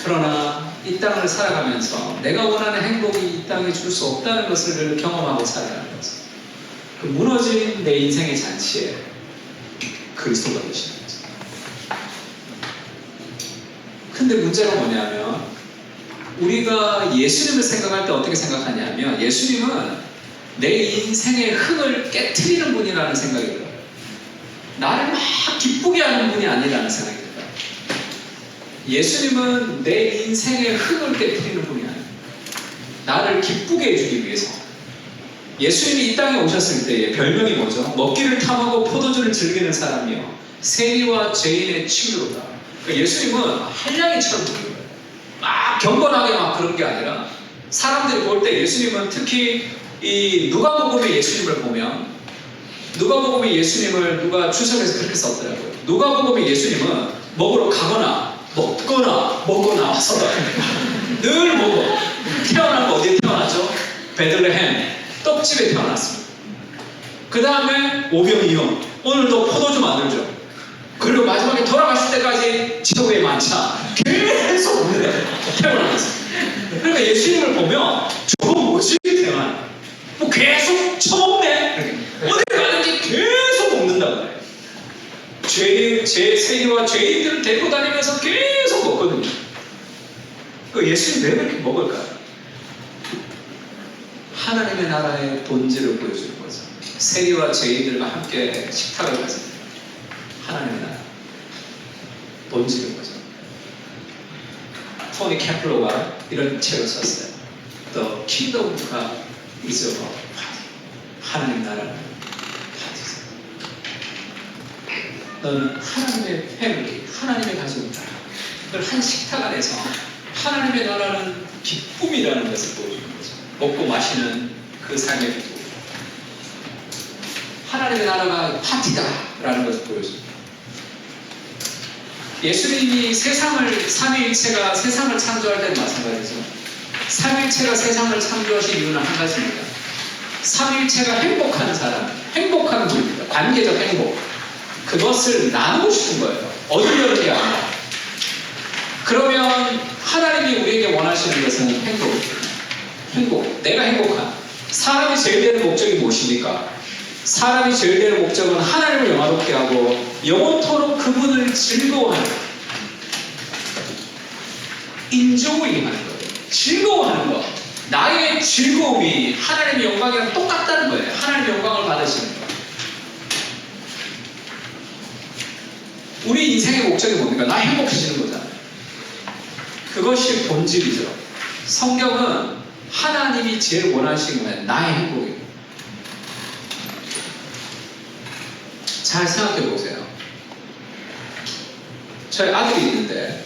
그러나 이 땅을 살아가면서 내가 원하는 행복이 이 땅에 줄 수 없다는 것을 경험하고 살아가는 거죠. 그 무너진 내 인생의 잔치에 그리스도가 계시는 거죠. 근데 문제가 뭐냐면 우리가 예수님을 생각할 때 어떻게 생각하냐면 예수님은 내 인생의 흥을 깨트리는 분이라는 생각이 들어요. 나를 막 기쁘게 하는 분이 아니라는 생각이 들어요. 예수님은 내 인생의 흥을 깨트리는 분이 아니에요. 나를 기쁘게 해주기 위해서. 예수님이 이 땅에 오셨을 때의 별명이 뭐죠? 먹기를 탐하고 포도주를 즐기는 사람이요 세리와 죄인의 친구로다. 그러니까 예수님은 한량이처럼 보는 거예요. 막 경건하게 막 그런 게 아니라 사람들이 볼 때 예수님은 특히 이 누가복음의 예수님을 보면 누가복음의 예수님을 누가 주석에서 그렇게 썼더라고요. 누가복음의 예수님은 먹으러 가거나 먹거나 와서 늘 먹어. 태어난 거 어디에 태어났죠? 베들레헴 떡집에 태어났습니다. 그 다음에 오병이어 오늘도 포도주 만들죠. 그리고 마지막에 돌아가실 때까지 지도의 만차 계속 먹는데 태어나면서. 그러니까 예수님을 보면 저거 뭐지 태어나? 뭐 계속 처먹네. 어디 가는지 계속 먹는다고 해요. 세리와 죄인들을 데리고 다니면서 계속 먹거든요. 그 예수님 왜 그렇게 먹을까요? 하나님의 나라의 본질을 보여주는 거죠. 세리와 죄인들과 함께 식탁을 가진 하나님의 나라 본질인 거죠. 토니 캐플러가 이런 책을 썼어요. The Kingdom of God is a party. 하나님 나라는 파티죠. 너는 하나님의 패밀리, 하나님의 가족이다. 그걸 한 식탁 안에서 하나님의 나라는 기쁨이라는 것을 보여주는 거죠. 먹고 마시는 그 삶의 기쁨. 하나님의 나라가 파티다라는 것을 보여줍니다. 예수님이 삼위일체가 세상을 창조할 때는 마찬가지죠. 삼위일체가 세상을 창조하신 이유는 한 가지입니다. 삼위일체가 행복한 사람, 행복한 분입니다. 관계적 행복. 그것을 나누고 싶은 거예요. 얻으려는 게 아니라. 그러면 하나님이 우리에게 원하시는 것은 행복. 내가 행복한. 사람이 제일 되는 목적이 무엇입니까? 사람이 제일 되는 목적은 하나님을 영화롭게 하고 영원토록 그분을 즐거워하는 것. 인조잉 하는 거예요. 즐거워하는 것. 나의 즐거움이 하나님의 영광이랑 똑같다는 거예요. 하나님의 영광을 받으시는 것. 우리 인생의 목적이 뭡니까? 나 행복해지는 거잖아요. 그것이 본질이죠. 성경은 하나님이 제일 원하시는 건 나의 행복이에요. 잘 생각해 보세요. 저희 아들이 있는데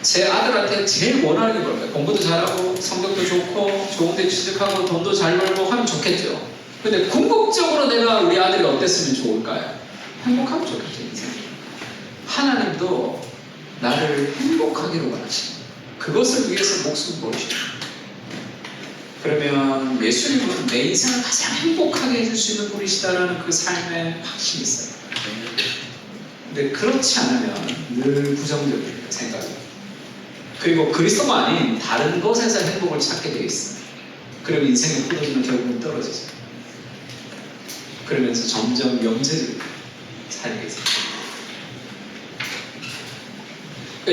제 아들한테 제일 원하는 게 뭘까요? 공부도 잘하고 성적도 좋고 좋은 데 취직하고 돈도 잘 벌고 하면 좋겠죠. 근데 궁극적으로 내가 우리 아들이 어땠으면 좋을까요? 행복하면 좋겠죠. 인생. 하나님도 나를 행복하기로 원하십니다. 그것을 위해서 목숨 버리십니다. 그러면 예수님은 내 인생을 가장 행복하게 해줄 수 있는 분이시다라는 그 삶의 확신이 있어요. 근데 그렇지 않으면 늘 부정적인 생각이. 그리고 그리스도가 아닌 다른 것에서 행복을 찾게 되어 있어요. 그럼 인생의 포도주는 결국은 떨어지죠. 그러면서 점점 영재적으로 살게 됐어요.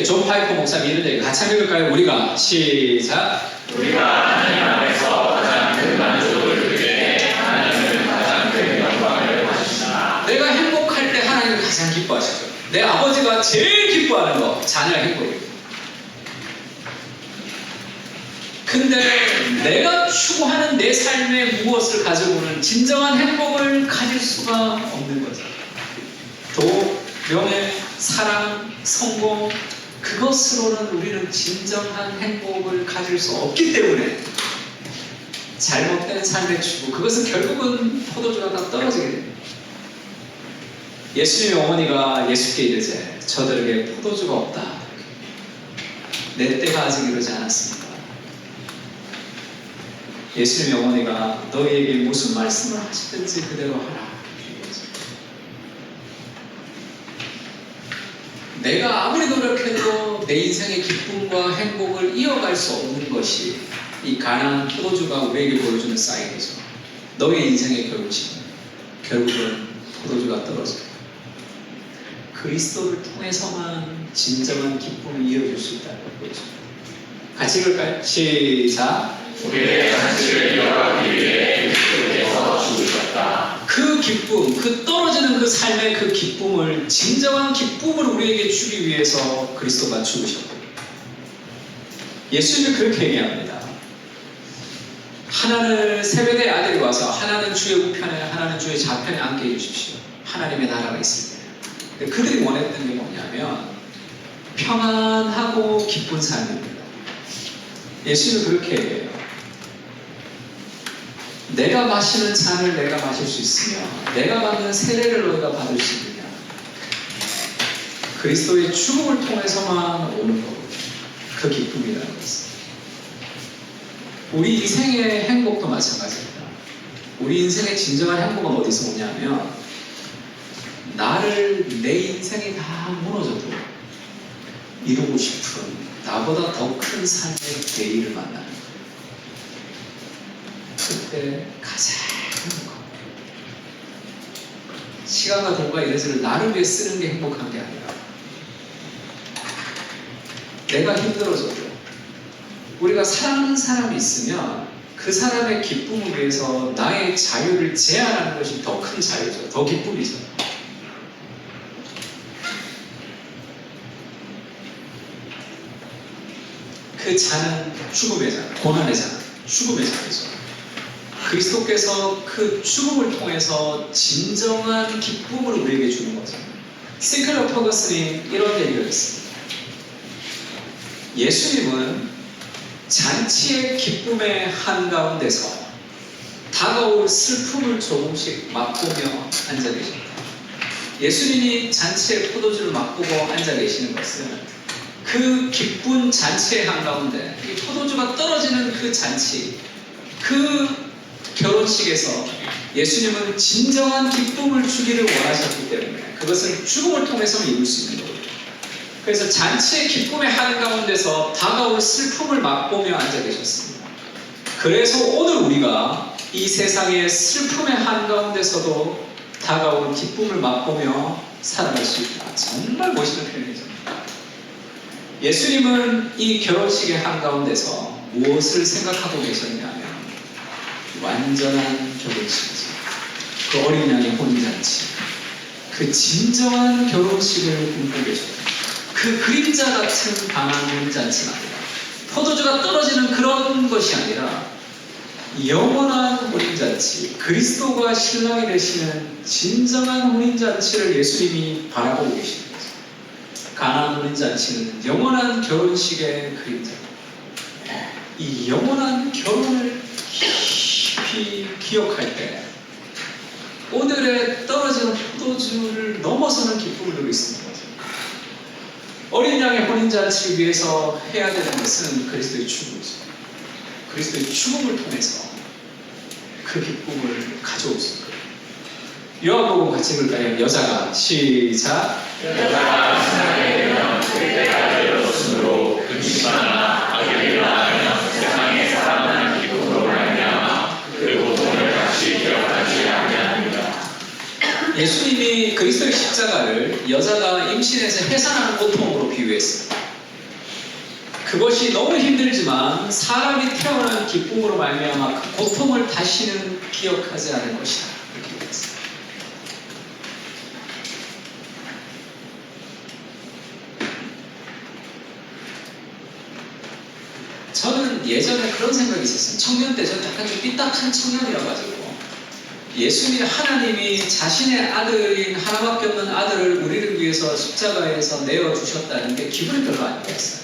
존 파이퍼 목사님 이런 얘기 같이 한번 읽을까요? 우리가 시작. 우리가 하나님 앞에서 가장 큰 만족을 누릴 때 하나님은 가장 큰 영광을 받으시나. 내가 행복할 때 하나님은 가장 기뻐하시죠. 내 아버지가 제일 기뻐하는 거 자녀의 행복입니다. 근데 내가 추구하는 내 삶의 무엇을 가지고는 진정한 행복을 가질 수가 없는 거죠. 돈, 명예, 사랑, 성공, 그것으로는 우리는 진정한 행복을 가질 수 없기 때문에 잘못된 삶의 추구, 그것은 결국은 포도주가 다 떨어지게 됩니다. 예수님의 어머니가 예수께 이르되 저들에게 포도주가 없다. 내 때가 아직 이르지 않았습니다. 예수님의 어머니가 너희에게 무슨 말씀을 하시든지 그대로 하라. 내가 아무리 노력해도 내 인생의 기쁨과 행복을 이어갈 수 없는 것이 이 가나안 포도주가 우리에게 보여주는 사인이죠. 너의 인생의 결국은 포도주가 떨어져요. 그리스도를 통해서만 진정한 기쁨을 이어줄 수 있다는 거죠. 같이 읽을까요? 시작. 우리의 잔치를 이어가기 위해 그리스도께서 죽으셨다. 그 기쁨, 그 떨어지는 그 삶의 그 기쁨을, 진정한 기쁨을 우리에게 주기 위해서 그리스도가 죽으셨고, 예수님이 그렇게 얘기합니다. 하나는 세배의 아들이 와서 하나는 주의 우편에 하나는 주의 좌편에 앉게 해주십시오. 하나님의 나라가 있을 때. 그들이 원했던 게 뭐냐면 평안하고 기쁜 삶입니다. 예수님은 그렇게 얘기해요. 내가 마시는 잔을 내가 마실 수 있으며 내가 받는 세례를 너희가 받을 수 있느냐. 그리스도의 죽음을 통해서만 오는 거고, 그 기쁨이라는 것은. 우리 인생의 행복도 마찬가지입니다. 우리 인생의 진정한 행복은 어디서 오냐면 나를, 내 인생이 다 무너져도 이루고 싶은 나보다 더 큰 삶의 내일을 만나는 거예요. 그때 가장 행복하고, 시간과 돈과 에너지를 나를 위해 쓰는 게 행복한 게 아니라 내가 힘들어져도 우리가 사랑하는 사람이 있으면 그 사람의 기쁨을 위해서 나의 자유를 제한하는 것이 더 큰 자유죠. 더 기쁨이죠. 그 잔은 죽음의 잔, 고난의 잔, 죽음의 잔이죠. 그리스도께서 그 죽음을 통해서 진정한 기쁨을 우리에게 주는 거죠. 시클러 퍼거슨이 이런 얘기를 했습니다. 예수님은 잔치의 기쁨의 한가운데서 다가올 슬픔을 조금씩 맛보며 앉아 계십니다. 예수님이 잔치의 포도주를 맛보고 앉아 계시는 것은 그 기쁜 잔치의 한가운데, 이 포도주가 떨어지는 그 잔치, 그 결혼식에서 예수님은 진정한 기쁨을 주기를 원하셨기 때문에 그것을 죽음을 통해서 이룰 수 있는 거예요. 그래서 잔치의 기쁨의 한가운데서 다가올 슬픔을 맛보며 앉아 계셨습니다. 그래서 오늘 우리가 이 세상의 슬픔의 한가운데서도 다가올 기쁨을 맛보며 살아갈 수 있다. 정말 멋있는 표현이죠. 예수님은 이 결혼식의 한가운데서 무엇을 생각하고 계셨냐면 완전한 결혼식이죠. 그 어린 양의 혼인잔치, 그 진정한 결혼식을 꿈꾸고 계셨다. 그 그림자 같은 강한 혼인잔치가 아니라, 포도주가 떨어지는 그런 것이 아니라 영원한 혼인잔치, 그리스도가 신랑이 되시는 진정한 혼인잔치를 예수님이 바라보고 계시는 거죠. 가나안 혼인잔치는 영원한 결혼식의 그림자. 이 영원한 결혼을 깊이 기억할 때 오늘의 떨어지는 포도주를 넘어서는 기쁨을 누리고 있습니다. 어린 양의 혼인잔치를 위해서 해야 되는 것은 그리스도의 죽음이죠. 그리스도의 죽음을 통해서 그 기쁨을 가져올 수 있거든요. 요한복음 같이 읽을까요? 여자가 시작. 여자가 세상에 되면 그때가 되었으므로 금식하나 아기를 낳으면 세상에 살아나는 기쁨으로 말미암아 그 고통을 다시 기억하지 아니하느니라. 예수님이 그리스도의 십자가를 여자가 임신해서 해산하는 고통으로 비유했습니다. 그것이 너무 힘들지만 사람이 태어난 기쁨으로 말미암아 그 고통을 다시는 기억하지 않을 것이다. 이렇게 얘기했습니다. 저는 예전에 그런 생각이 있었어요. 청년 때 저는 약간 좀 삐딱한 청년이라 가지고 예수님 하나님이 자신의 아들인 하나밖에 없는 아들을 우리를 위해서 십자가에서 내어주셨다는 게 기분이 별로 안 좋았어요.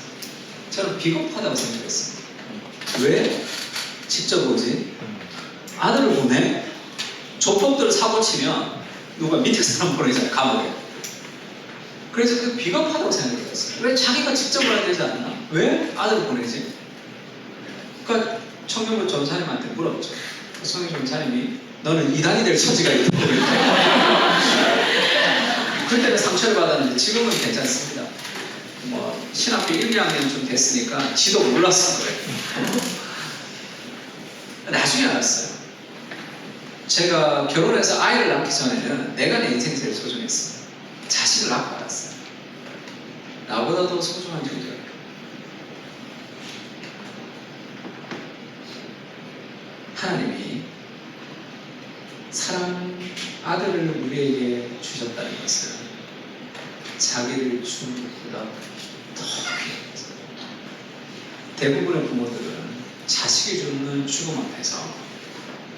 저는 비겁하다고 생각했습니다. 왜 직접 오지? 아들을 보내? 조폭들 사고 치면 누가 밑에 사람 보내잖아요. 감옥에. 그래서 그 비겁하다고 생각했어요. 왜 자기가 직접 와야 되지 않나? 왜 아들을 보내지? 그러니까 청년부 전사님한테 물었죠. 성경 전사님이 너는 이단이 될 처지가 있다고 그때는 상처를 받았는데 지금은 괜찮습니다. 뭐 신학교 1, 2학년쯤 됐으니까 지도 몰랐을 거예요. 나중에 알았어요. 제가 결혼해서 아이를 낳기 전에는 내가 내 인생이 제일 소중했어요. 자식을 낳고 알았어요. 나보다도 소중한 존재가 하나님이 사랑 아들을 우리에게 주셨다는 것은 자기를 주는 것보다 더 귀해서 대부분의 부모들은 자식이 주는 죽음 앞에서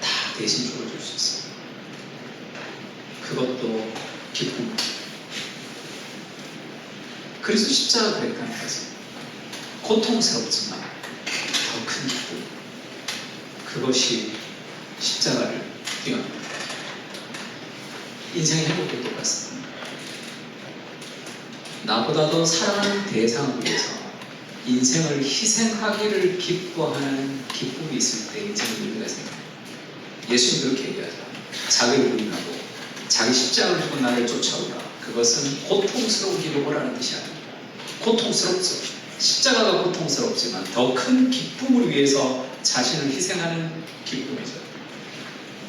다 대신 죽어줄 수 있어요. 그것도 기쁨. 그래서 십자가 그랬다는 거죠. 고통스럽지만 더 큰 기쁨. 그것이 십자가를 뛰어납니다. 인생의 행복도 똑같습니다. 나보다 더 사랑하는 대상을 위해서 인생을 희생하기를 기뻐하는 기쁨이 있을 때 인생은 의미가 생깁니다. 예수님 그렇게 얘기하죠. 자기를 부인하고 자기 십자가를 지고 나를 쫓아오라. 그것은 고통스러운 기록을 하는 뜻이 아닙니다. 고통스럽죠. 십자가가 고통스럽지만 더 큰 기쁨을 위해서 자신을 희생하는 기쁨이죠.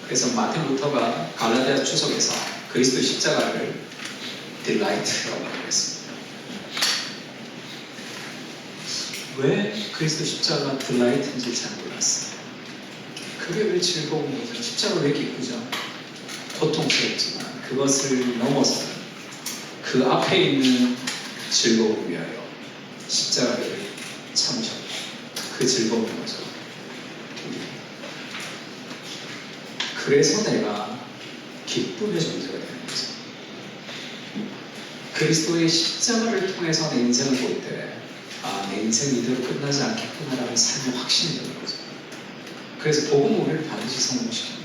그래서 마틴 루터가 갈라디아 주석에서 그리스도 십자가를 딜라이트라고 말했습니다. 왜 그리스도 십자가가 딜라이트인지 잘 몰랐어요. 그게 왜 즐거운 거죠? 십자가 왜 기쁘죠? 고통스럽지만 그것을 넘어서 그 앞에 있는 즐거움을 위하여 십자가를 참으셨고 그 즐거운 거죠. 그래서 내가 기쁨의 존재가 되는 거죠. 그리스도의 십자가를 통해서 내 인생을 볼 때, 내 인생이 이대로 끝나지 않겠구나라는 삶의 확신이 드는 거죠. 그래서 복음은 우리를 반드시 성공시킵니다.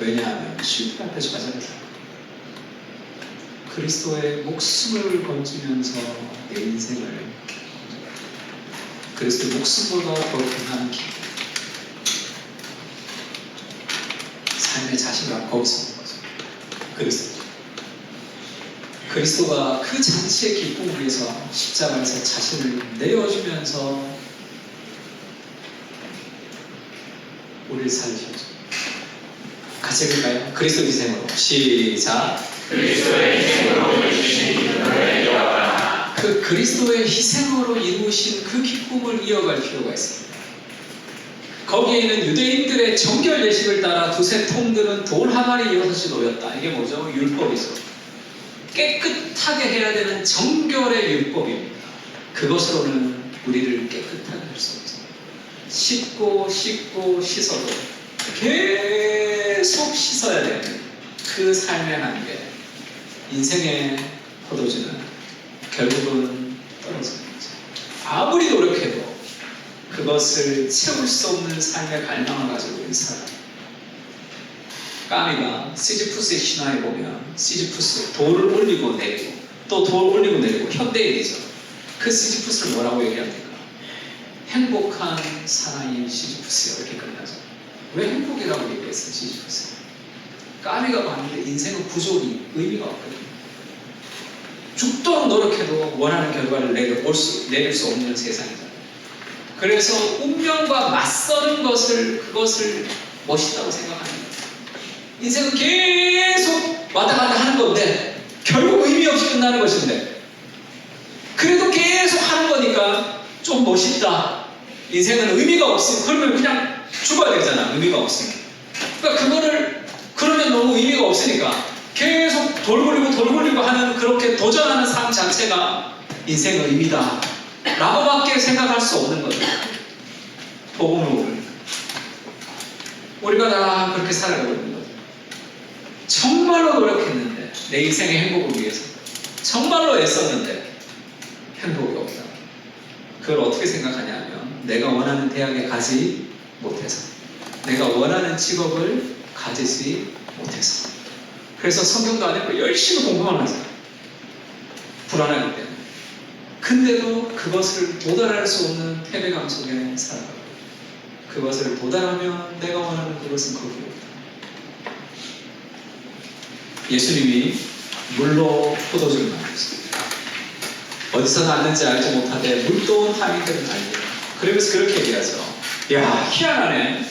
왜냐하면 실패 앞에서 가장 잘 그리스도의 목숨을 건지면서 내 인생을 그리스도의 목숨보다 더 귀한 기쁨. 삶의 자신감 거기서 오는 거죠. 그리스도가 그 잔치의 기쁨을 위해서 십자가에서 자신을 내어주면서 우리를 살리셨죠. 같이 해볼까요? 그리스도 희생으로 시작. 그리스도의 희생으로 주신 기쁨을 이어가라. 그 그리스도의 희생으로 이루신 그 기쁨을 이어갈 필요가 있습니다. 거기에는 유대인들의 정결 예식을 따라 두세 통들은 돌 항아리 6이 놓였다. 이게 뭐죠? 율법이죠. 깨끗하게 해야 되는 정결의 율법입니다. 그것으로는 우리를 깨끗하게 할 수 없습니다. 씻고 씻어도 계속 씻어야 되는 그 삶의 한계. 인생의 포도주는 결국은 떨어지는 거죠. 아무리 노력해도 그것을 채울 수 없는 삶의 갈망을 가지고 있는 사람. 까미가 시지푸스의 신화에 보면 시지푸스 돌을 올리고 내리고 또 돌 올리고 내리고 현대인이죠. 그 시지푸스를 뭐라고 얘기합니까? 행복한 사나이인 시지푸스 이렇게 끝나죠. 왜 행복이라고 얘기했어요? 시지푸스. 까미가 봤는데 인생은 부족이 의미가 없거든요. 죽도록 노력해도 원하는 결과를 내릴 수 없는 세상이잖아요. 그래서 운명과 맞서는 그것을 멋있다고 생각합니다. 인생은 계속 왔다 갔다 하는 건데 결국 의미 없이 끝나는 것인데 그래도 계속 하는 거니까 좀 멋있다. 인생은 의미가 없으면 그러면 그냥 죽어야 되잖아. 의미가 없으면. 그러니까 그거를 그러면 너무 의미가 없으니까 계속 돌굴리고 하는 그렇게 도전하는 삶 자체가 인생의 의미다 라고밖에 생각할 수 없는 거죠. 복음을 모르니까 우리가 다 그렇게 살아가고 있는 거죠. 정말로 노력했는데 내 인생의 행복을 위해서 정말로 애썼는데 행복이 없다. 그걸 어떻게 생각하냐면 내가 원하는 대학에 가지 못해서 내가 원하는 직업을 가지지 못해서 그래서 성경도 안 읽고 열심히 공부만 하잖아. 불안하기 때문에. 근데도 그것을 도달할 수 없는 패배감 속에 살아가고 그것을 도달하면 내가 원하는 그것은 거기 없다. 예수님이 물로 포도주를 만들었습니다. 어디서 났는지 알지 못하되 물도운 타민들은 알고 그러면서 그렇게 얘기하죠. 야, 희한하네.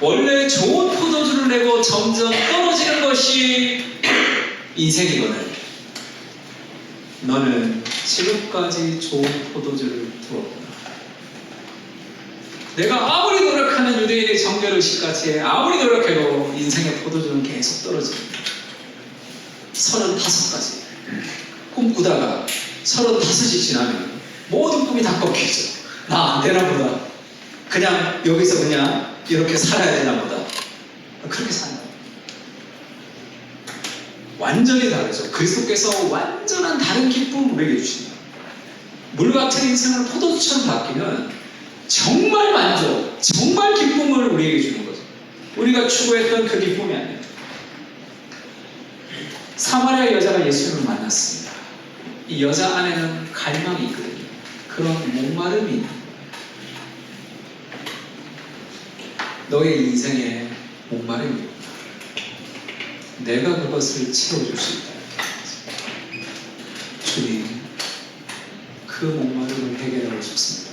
원래 좋은 포도주를 내고 점점 떨어지는 것이 인생이거든. 너는 지금까지 좋은 포도주를 두었구나. 내가 아무리 노력하는 유대인의 정결의식같이 아무리 노력해도 인생의 포도주는 계속 떨어집니다. 35가지 꿈꾸다가 35이 지나면 모든 꿈이 다 꺾이죠. 나 안 되나 보다. 그냥 여기서 그냥 이렇게 살아야 되나 보다. 그렇게 산다. 완전히 다르죠. 그리스도께서 완전한 다른 기쁨을 우리에게 주신다. 물 같은 인생을 포도주처럼 바뀌면 정말 만족, 정말 기쁨을 우리에게 주는 거죠. 우리가 추구했던 그 기쁨이 아니에요. 사마리아 여자가 예수님을 만났습니다. 이 여자 안에는 갈망이 있거든요. 그런 목마름이 있는 거예요. 너의 인생에 목마름이 있다. 내가 그것을 채워줄 수 있다. 주님, 그 목마름을 해결하고 싶습니다.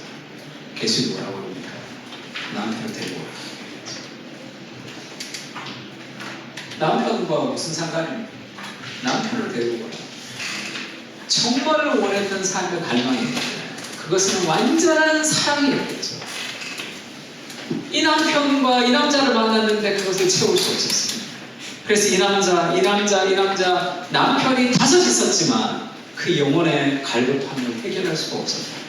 예수님 뭐라고 합니까? 남편을 데리고 오라. 남편과 무슨 상관입니까? 남편을 데리고 오라. 정말로 원했던 삶의 갈망이 있는데 그것은 완전한 사랑이었겠죠. 이 남편과 이 남자를 만났는데 그것을 채울 수 없었습니다. 그래서 이 남자 남편이 5 있었지만 그 영혼의 갈급함을 해결할 수가 없었다.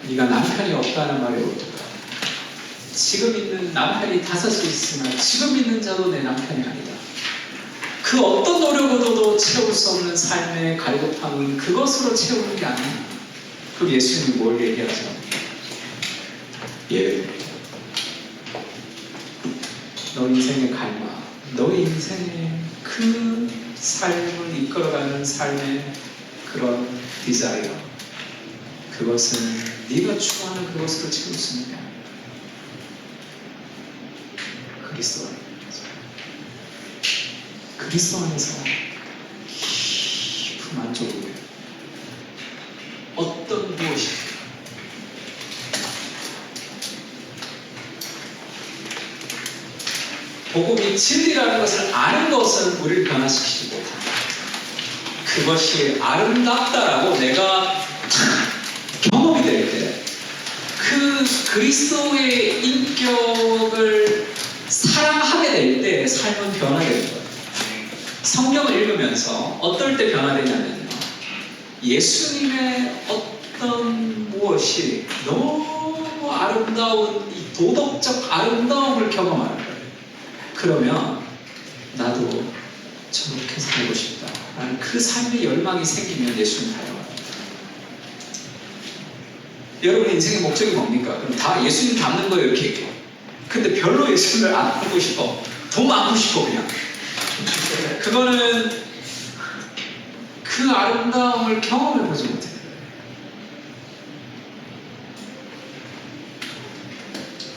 네가 남편이 없다는 말이 옳다. 지금 있는 남편이 5 있으나 지금 있는 자도 내 남편이 아니다. 그 어떤 노력으로도 채울 수 없는 삶의 갈급함은 그것으로 채우는 게 아니야. 그럼 예수님이 뭘 얘기하죠? 예. 너 인생의 갈망, 너 인생의 그 삶을 이끌어가는 삶의 그런 디자이어, 그것은 네가 추구하는 그것으로 채울 수 있는 게 아니야. 그리스도 안에서. 그리스도 안에서 깊은 만족을 누려요. 어떤 무엇이 복음이 진리라는 것을 아는 것은 우리를 변화시키지 못합니다. 그것이 아름답다라고 내가 경험이 될 때 그 그리스도의 인격을 사랑하게 될 때 삶은 변화되는 거예요. 성경을 읽으면서 어떨 때 변화되냐면요. 예수님의 어떤 무엇이 너무 아름다운 이 도덕적 아름다움을 경험하는 거예요. 그러면 나도 저렇게 살고 싶다 라는 그 삶의 열망이 생기면 예수님 닮아갑니다. 여러분 인생의 목적이 뭡니까? 그럼 다 예수님 닮는 거예요 이렇게 얘기해요. 근데 별로 예수님을 안 닮고 싶어. 더 많고 싶어 그냥. 그거는 그 아름다움을 경험해보지 못해요.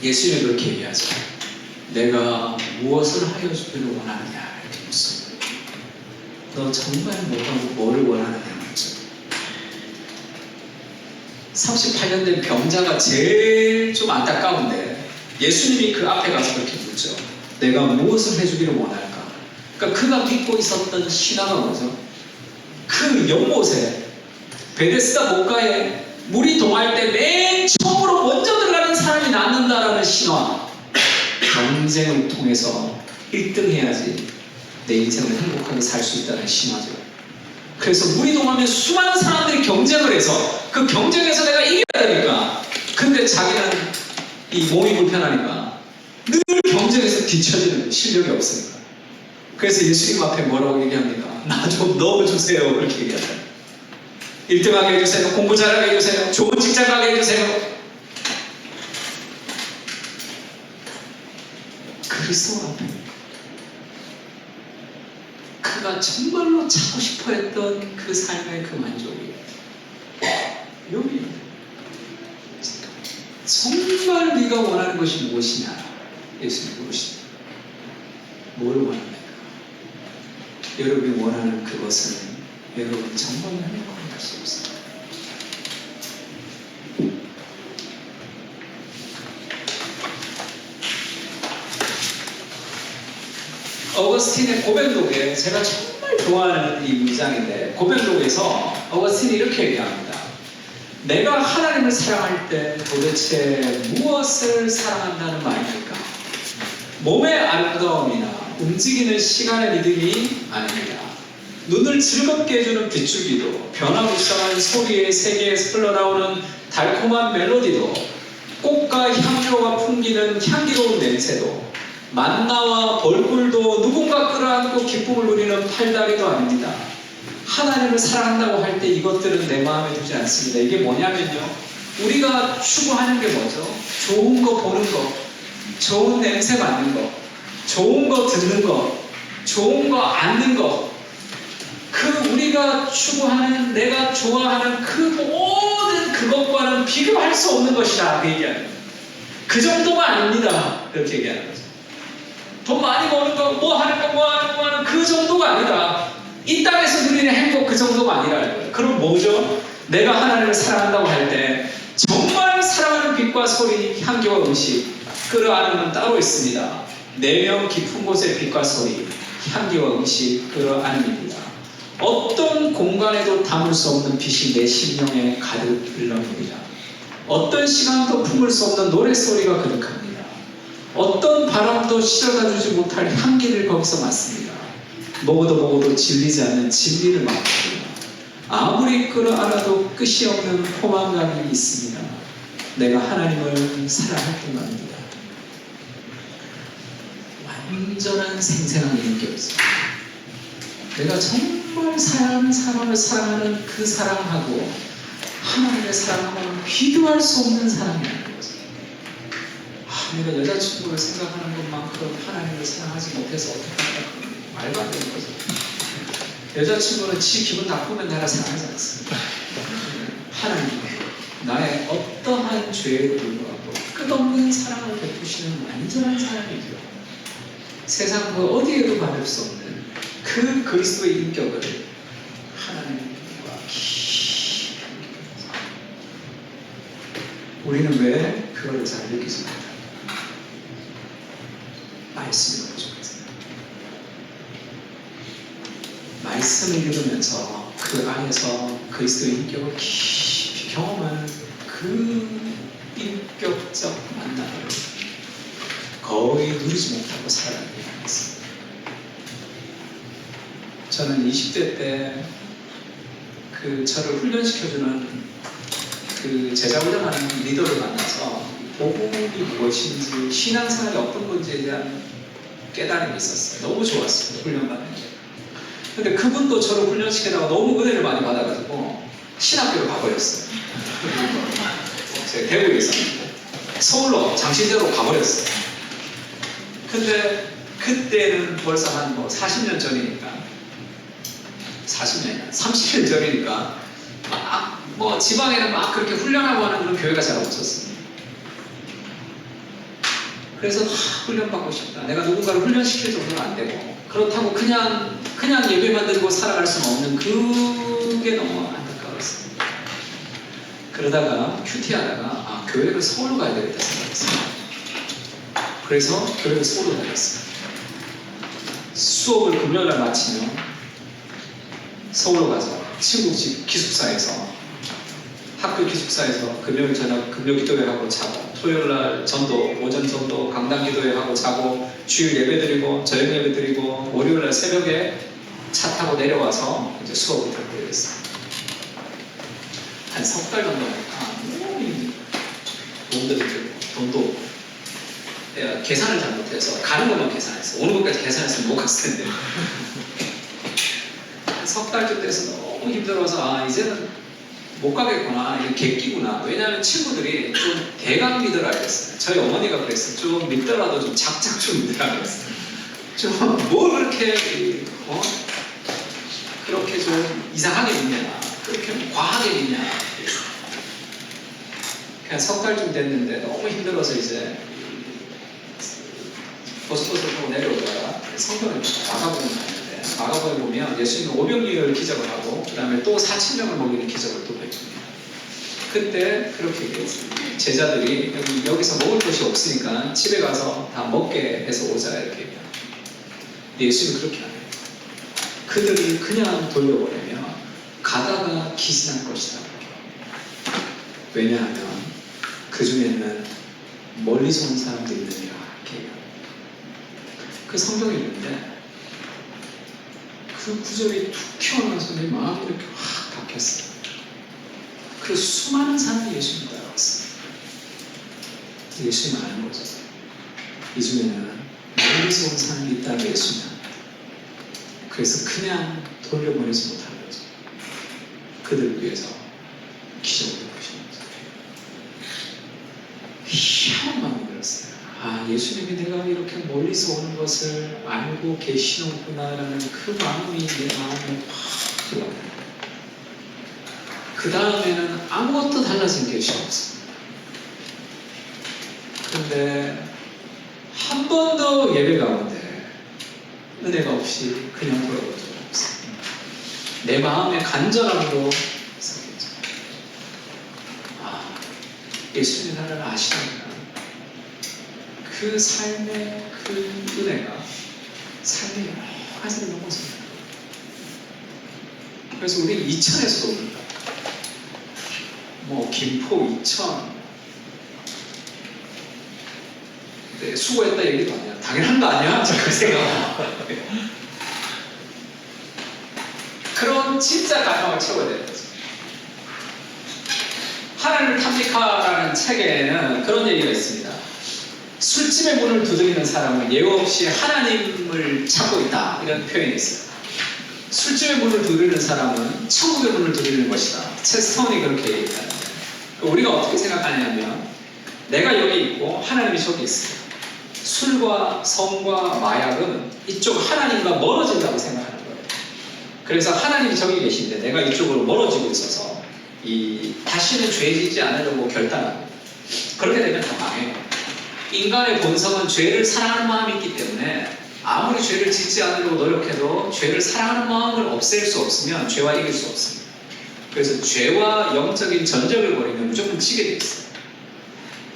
예수님이 그렇게 얘기하죠. 내가 무엇을 하여 주기를 원하느냐 이렇게 묻습니다. 너 정말 뭐를 원하느냐 말이죠. 38년 된 병자가 제일 좀 안타까운데 예수님이 그 앞에 가서 그렇게 묻죠. 내가 무엇을 해주기를 원할까? 그러니까 그가 믿고 있었던 신화가 뭐죠? 그 연못에 베데스다 목가에 물이 동할 때 맨 처음으로 먼저 들어가는 사람이 낫는다라는 신화. 경쟁을 통해서 1등 해야지 내 인생을 행복하게 살 수 있다는 신화죠. 그래서 물이 동하면 수많은 사람들이 경쟁을 해서 그 경쟁에서 내가 이겨야 되니까, 근데 자기는 이 몸이 불편하니까 늘 경쟁에서 뒤처지는 실력이 없으니까. 그래서 예수님 앞에 뭐라고 얘기합니까? 나 좀 넣어주세요. 그렇게 얘기하잖아요. 1등하게 해주세요. 공부 잘하게 해주세요. 좋은 직장 가게 해주세요. 그리스도 앞에 그가 정말로 찾고 싶어 했던 그 삶의 그 만족이 여기 정말 네가 원하는 것이 무엇이냐? 예수님 물으십니다. 뭘 원합니까? 여러분이 원하는 그것은 여러분이 정말 행복하게 할 수 없습니다. 어거스틴의 고백록에 제가 정말 좋아하는 이 문장인데, 고백록에서 어거스틴이 이렇게 얘기합니다. 내가 하나님을 사랑할 때 도대체 무엇을 사랑한다는 말입니까? 몸의 아름다움이나 움직이는 시간의 리듬이 아닙니다. 눈을 즐겁게 해주는 빗줄기도, 변화무쌍한 소리의 세계에서 흘러나오는 달콤한 멜로디도, 꽃과 향료가 풍기는 향기로운 냄새도, 만나와 벌꿀도, 누군가 끌어안고 기쁨을 누리는 팔다리도 아닙니다. 하나님을 사랑한다고 할 때 이것들은 내 마음에 두지 않습니다. 이게 뭐냐면요, 우리가 추구하는 게 뭐죠? 좋은 거 보는 거, 좋은 냄새 맡는 거, 좋은 거 듣는 거, 좋은 거 앉는 거, 그 우리가 추구하는, 내가 좋아하는 그 모든 그것과는 비교할 수 없는 것이다, 그 얘기하는 거예요. 그 정도가 아닙니다, 이렇게 얘기하는 거죠. 돈 많이 버는 거, 뭐 하는 거, 뭐 하는 그 정도가 아니다. 이 땅에서 누리는 행복 그 정도가 아니라는 거예요. 그럼 뭐죠? 내가 하나님을 사랑한다고 할 때 정말 사랑하는 빛과 소리, 향기와 음식, 끌어안는 건 따로 있습니다. 내면 깊은 곳의 빛과 소리, 향기와 음식, 끌어안습니다. 어떤 공간에도 담을 수 없는 빛이 내 심령에 가득 흘러옵니다. 어떤 시간도 품을 수 없는 노랫소리가 그득합니다. 어떤 바람도 실어다 주지 못할 향기를 거기서 맡습니다. 먹어도 질리지 않는 진리를 맡습니다. 아무리 끌어안아도 끝이 없는 포만감이 있습니다. 내가 하나님을 사랑할 때만입니다. 완전한 생생함이 느껴졌어요. 내가 정말 사랑하는 사람을 사랑하는 그 사랑하고 하나님의 사랑하고는 비교할 수 없는 사랑이라는 거죠. 내가 여자친구를 생각하는 것만큼 하나님을 사랑하지 못해서 어떡할까? 말도 안 되는 거죠. 여자친구는 지 기분 나쁘면 나를 사랑하지 않습니다. 하나님은 나의 어떠한 죄에도 불구하고 끝없는 사랑을 베푸시는 완전한 사랑이죠. 세상 그 어디에도 받을 수 없는 그 그리스도의 인격을 하나님과 깊이 우리는 왜 그걸 잘 느끼지 못할까? 말씀이 부족해서요. 말씀을 읽으면서 그 안에서 그리스도의 인격을 깊이 경험하는 그 인격적 만남을 거의 누리지 못하고 살아가는 게 아니었습니다. 저는 20대 때 그 저를 훈련시켜주는 그 제자훈련하는 리더를 만나서 복음이 무엇인지, 신앙생활이 어떤 건지에 대한 깨달음이 있었어요. 너무 좋았어요, 훈련받는 게. 근데 그분도 저를 훈련시키다가 너무 은혜를 많이 받아가지고 신학교를 가버렸어요. 제가 대구에 있었는데 서울로 장신대로 가버렸어요. 근데 그때는 벌써 한 40년 전이니까, 40년, 30년 전이니까 막 지방에는 막 그렇게 훈련하고 하는 그런 교회가 잘 없었어요. 그래서 훈련받고 싶다. 내가 누군가를 훈련시킬 정도는 안 되고, 그렇다고 그냥 예배만 드리고 살아갈 수는 없는 그게 너무 안타까웠어요. 그러다가 큐티하다가 교회를 서울로 가야 되겠다 생각했어요. 그래서 그렇게 서울로 다녔어요. 수업을 금요일날 마치면 서울로 가서 친구 집 기숙사에서, 학교 기숙사에서 금요일 저녁 금요 기도회 하고 자고, 토요일날 전도, 오전 전도, 강당 기도회 하고 자고, 주일 예배 드리고, 저녁 예배 드리고, 월요일날 새벽에 차 타고 내려와서 이제 수업을 듣고 이랬어요. 한 석 달 정도 하니까 너무 힘들어요. 돈도 들고, 돈도 없고. 내가 계산을 잘못해서, 가는 것만 계산했어. 오는 것까지 계산했으면 못 갔을 텐데. 석 달쯤 돼서 너무 힘들어서, 아, 이제는 못 가겠구나. 이게 객기구나. 왜냐하면 친구들이 좀 대강 믿으라 그랬어요. 저희 어머니가 그랬어요. 좀 믿더라도 좀 작작 좀 믿으라 그랬어요. 좀 뭘 그렇게, 그렇게 좀 이상하게 믿냐. 그렇게 과하게 믿냐. 그냥 석 달쯤 됐는데 너무 힘들어서 이제 버스버스로 내려오다가 성경을 마가복음 봤는데, 마가복음에 보면 예수님은 500명을 기적을 하고 그 다음에 또 4,000명을 먹이는 기적을 또 뵙습니다. 그때 그렇게 얘기했어요. 제자들이 여기서 먹을 것이 없으니까 집에 가서 다 먹게 해서 오자 이렇게 얘기해요. 근데 예수님은 그렇게 안 해요. 그들이 그냥 돌려보내면 가다가 기진할 것이다. 왜냐하면 그 중에는 멀리서 온 사람도 있느니라 이렇게 얘기해요. 그 성경이 있는데 그 구절이 툭 튀어나와서 내 마음이 이렇게 확 박혔어요. 그 수많은 사람이 예수님 따라왔어요. 예수님 아는 거죠. 이 중에는 멀리서 온 사람이 있다고 예수님 압니다. 그래서 그냥 돌려보내지 못하는 거죠. 그들 위해서 기적을 베푸시는 거죠. 희한한 마음이 들었어요. 아, 예수님이 내가 이렇게 멀리서 오는 것을 알고 계시는구나라는 그 마음이 내 마음에 확 들어와요. 그 다음에는 아무것도 달라진 게 없어요. 그런데 한 번도 예배 가운데 은혜가 없이 그냥 돌아온 적이 없어요. 내 마음의 간절함도 있었겠죠. 아, 예수님 나를 아시는구나. 그 삶의 그 은혜가 삶의 여러 가지를 넘어섭니다. 그래서 우리 이천에서도 옵니다. 뭐 김포, 이천, 네, 수고했다 얘기도 아니야. 당연한 거 아니야? 저 그 생각. 그런 진짜 가정을 채워야 되는 거죠. 하나님을 탐닉하라는 책에는 그런 얘기가 있습니다. 술집의 문을 두드리는 사람은 예우 없이 하나님을 찾고 있다. 이런 표현이 있어요. 술집의 문을 두드리는 사람은 천국의 문을 두드리는 것이다. 체스턴이 그렇게 얘기하는데, 우리가 어떻게 생각하냐면 내가 여기 있고 하나님이 저기 있어요. 술과 성과 마약은 이쪽 하나님과 멀어진다고 생각하는 거예요. 그래서 하나님이 저기 계신데 내가 이쪽으로 멀어지고 있어서 다시는 죄 짓지 않으려고 결단합니다. 그렇게 되면 다 망해요. 인간의 본성은 죄를 사랑하는 마음이 있기 때문에 아무리 죄를 짓지 않으려고 노력해도 죄를 사랑하는 마음을 없앨 수 없으면 죄와 이길 수 없습니다. 그래서 죄와 영적인 전적을 벌이면 무조건 지게 돼 있어요.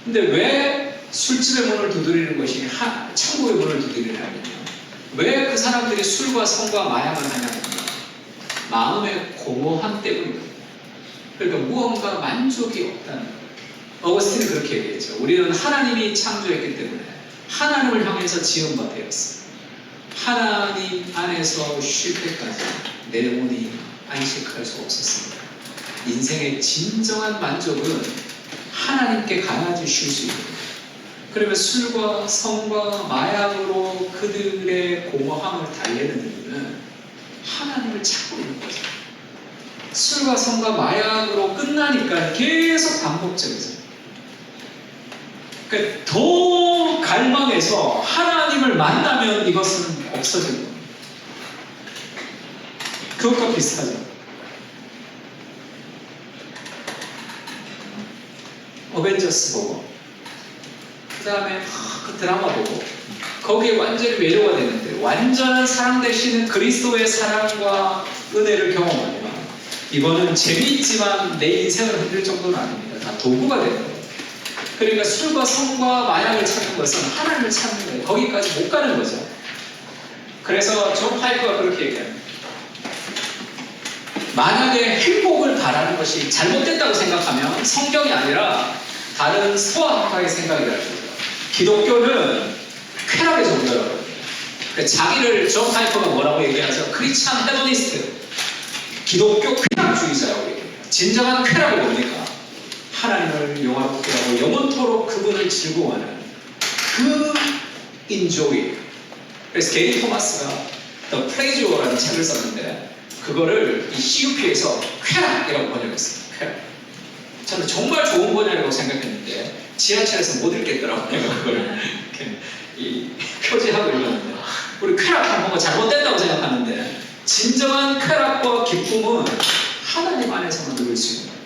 근데 왜 술집의 문을 두드리는 것이 천국의 문을 두드리냐면요. 왜 그 사람들이 술과 성과 마약을 하냐면요. 마음의 공허함 때문입니다. 그러니까 무언가 만족이 없다는 거예요. 어거스틴은 그렇게 얘기했죠. 우리는 하나님이 창조했기 때문에 하나님을 향해서 지은 바 되었어요. 하나님 안에서 쉴 때까지 내 영혼이 안식할 수 없었습니다. 인생의 진정한 만족은 하나님께 가야지 쉴 수 있는 거예요. 그러면 술과 성과 마약으로 그들의 공허함을 달래는 이유는 하나님을 찾고 있는 거죠. 술과 성과 마약으로 끝나니까 계속 반복적이죠. 그러니까 더 갈망해서 하나님을 만나면 이것은 없어지는 겁니다. 그것과 비슷하죠. 어벤져스 보고 그 다음에 그 드라마 보고 거기에 완전히 매료가 되는데 완전한 사랑 되시는 그리스도의 사랑과 은혜를 경험하면 이거는 재미있지만 내 인생을 흔들 정도는 아닙니다. 다 도구가 되는 거예요. 그러니까 술과 성과 마약을 찾는 것은 하나님을 찾는 거예요. 거기까지 못 가는 거죠. 그래서 존 파이커가 그렇게 얘기합니다. 만약에 행복을 바라는 것이 잘못됐다고 생각하면 성경이 아니라 다른 소아학파의 생각이라고 해요. 기독교는 쾌락의 종교라고 해요. 자기를 존 파이커가 뭐라고 얘기하죠? 크리스찬 헤도니스트, 기독교 쾌락주의자라고 얘기해요. 진정한 쾌락은 뭡니까? 하나님을 영화롭게 하고 영원토록 그분을 즐거워하는 그 인조이. 그래서 게리 토마스가 The Pleasure라는 책을 썼는데 그거를 이 CUP에서 쾌락이라고 번역했어요. 쾌락. 저는 정말 좋은 번역이라고 생각했는데 지하철에서 못 읽겠더라고요. 그걸 이렇게 표지하고 읽었는데 우리 쾌락한 뭔가 잘못됐다고 생각하는데 진정한 쾌락과 기쁨은 하나님 안에서만 누릴 수 있는 거예요.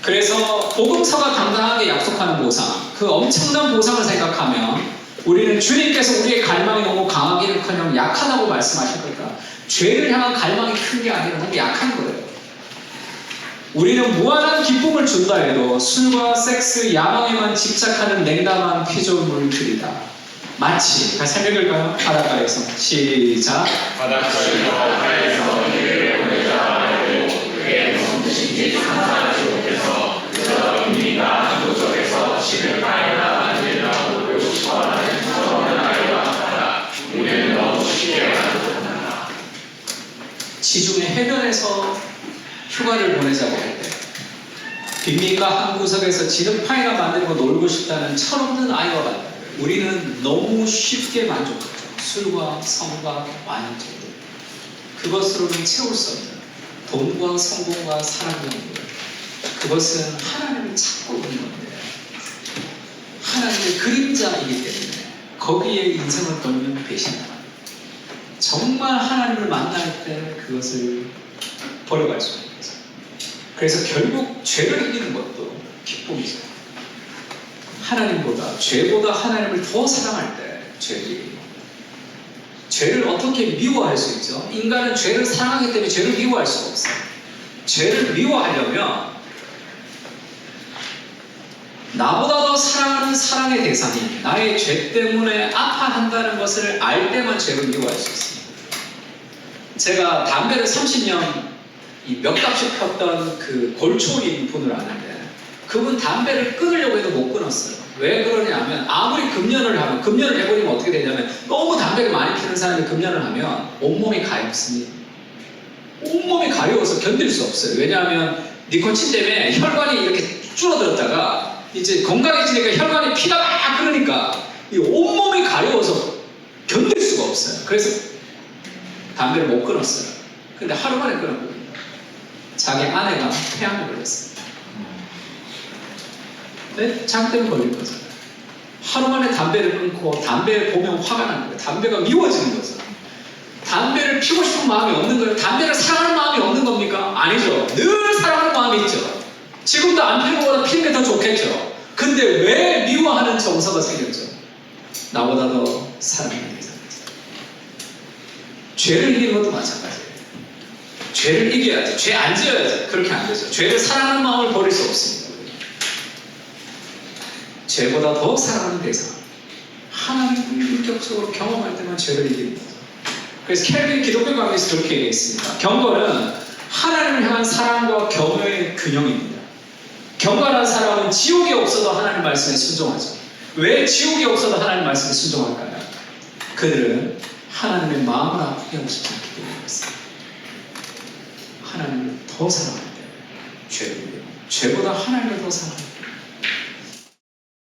그래서 복음서가 당당하게 약속하는 보상, 그 엄청난 보상을 생각하면 우리는 주님께서 우리의 갈망이 너무 강하기는커녕 약하다고 말씀하실 거니까 죄를 향한 갈망이 큰 게 아니라 너무 약한 거예요. 우리는 무한한 기쁨을 준다 해도 술과 섹스, 야망에만 집착하는 냉담한 피조물들이다. 마치, 같이 읽을까요? 바닷가에서 시작. 바닷가에서 이를 보내자 말고 그게 무슨 뜻인지 상상하지 못해서 그저 은미가 한도 속에서 시들파이나 만들나 보고 싶어하는 처음은 아이와 같다. 우리는 너무 쉽게 만족한다. 지중해 해변에서 휴가를 보내자고 할 때 빈민가 한 구석에서 지름파이나 만들고 놀고 싶다는 철없는 아이와 같다. 우리는 너무 쉽게 만족하죠. 술과 성과 만족도 그것으로는 채울 수 없는 돈과 성공과 사랑과 그것은 하나님을 찾고 있는 건데 하나님의 그림자이기 때문에 거기에 인생을 걸면 배신당합니다. 정말 하나님을 만날 때 그것을 버려갈 수 있는 거죠. 그래서 결국 죄를 이기는 것도 기쁨이죠. 하나님보다 죄보다 하나님을 더 사랑할 때 죄를 이깁니다. 죄를 어떻게 미워할 수 있죠? 인간은 죄를 사랑하기 때문에 죄를 미워할 수가 없어요. 죄를 미워하려면 나보다 더 사랑하는 사랑의 대상이 나의 죄 때문에 아파한다는 것을 알 때만 죄를 미워할 수 있습니다. 제가 담배를 30년 몇 갑씩 폈던 그 골초인 분을 아는데 그분 담배를 끊으려고 해도 못 끊었어요. 왜 그러냐면 아무리 금연을 해버리면 어떻게 되냐면 너무 담배를 많이 피는 사람이 금연을 하면 온몸이 가렵습니다. 온몸이 가려워서 견딜 수 없어요. 왜냐하면 니코틴 때문에 혈관이 이렇게 줄어들었다가 이제 건강해지니까 혈관이 피가 막 흐르니까 이 온몸이 가려워서 견딜 수가 없어요. 그래서 담배를 못 끊었어요. 근데 하루 만에 끊었거든요. 자기 아내가 폐암에 걸렸어요. 네? 장 때문에 걸린 거죠. 하루 만에 담배를 끊고 담배를 보면 화가 나는 거예요. 담배가 미워지는 거죠. 담배를 피우고 싶은 마음이 없는 거예요. 담배를 사랑하는 마음이 없는 겁니까? 아니죠. 늘 사랑하는 마음이 있죠. 지금도 안 피는 것보다 피는 게 더 좋겠죠. 근데 왜 미워하는 정서가 생겼죠? 나보다 더 사랑하는 게 생겼죠. 죄를 이기는 것도 마찬가지예요. 죄를 이겨야지. 죄 안 지어야지. 그렇게 안 되죠. 죄를 사랑하는 마음을 버릴 수 없습니다. 죄보다 더 사랑하는 대상. 하나님을 인격적으로 경험할 때만 죄를 이기는 거죠. 그래서 켈빈 기독교 강의에서 그렇게 얘기했습니다. 경건은 하나님을 향한 사랑과 겸허의 균형입니다. 경건한 사람은 지옥이 없어도 하나님 말씀에 순종하죠. 왜 지옥이 없어도 하나님 말씀에 순종할까요? 그들은 하나님의 마음을 아프게 하고 싶지 않기 때문이었습니다. 하나님을 더 사랑할 때 죄를 이겨요. 죄보다 하나님을 더 사랑할 때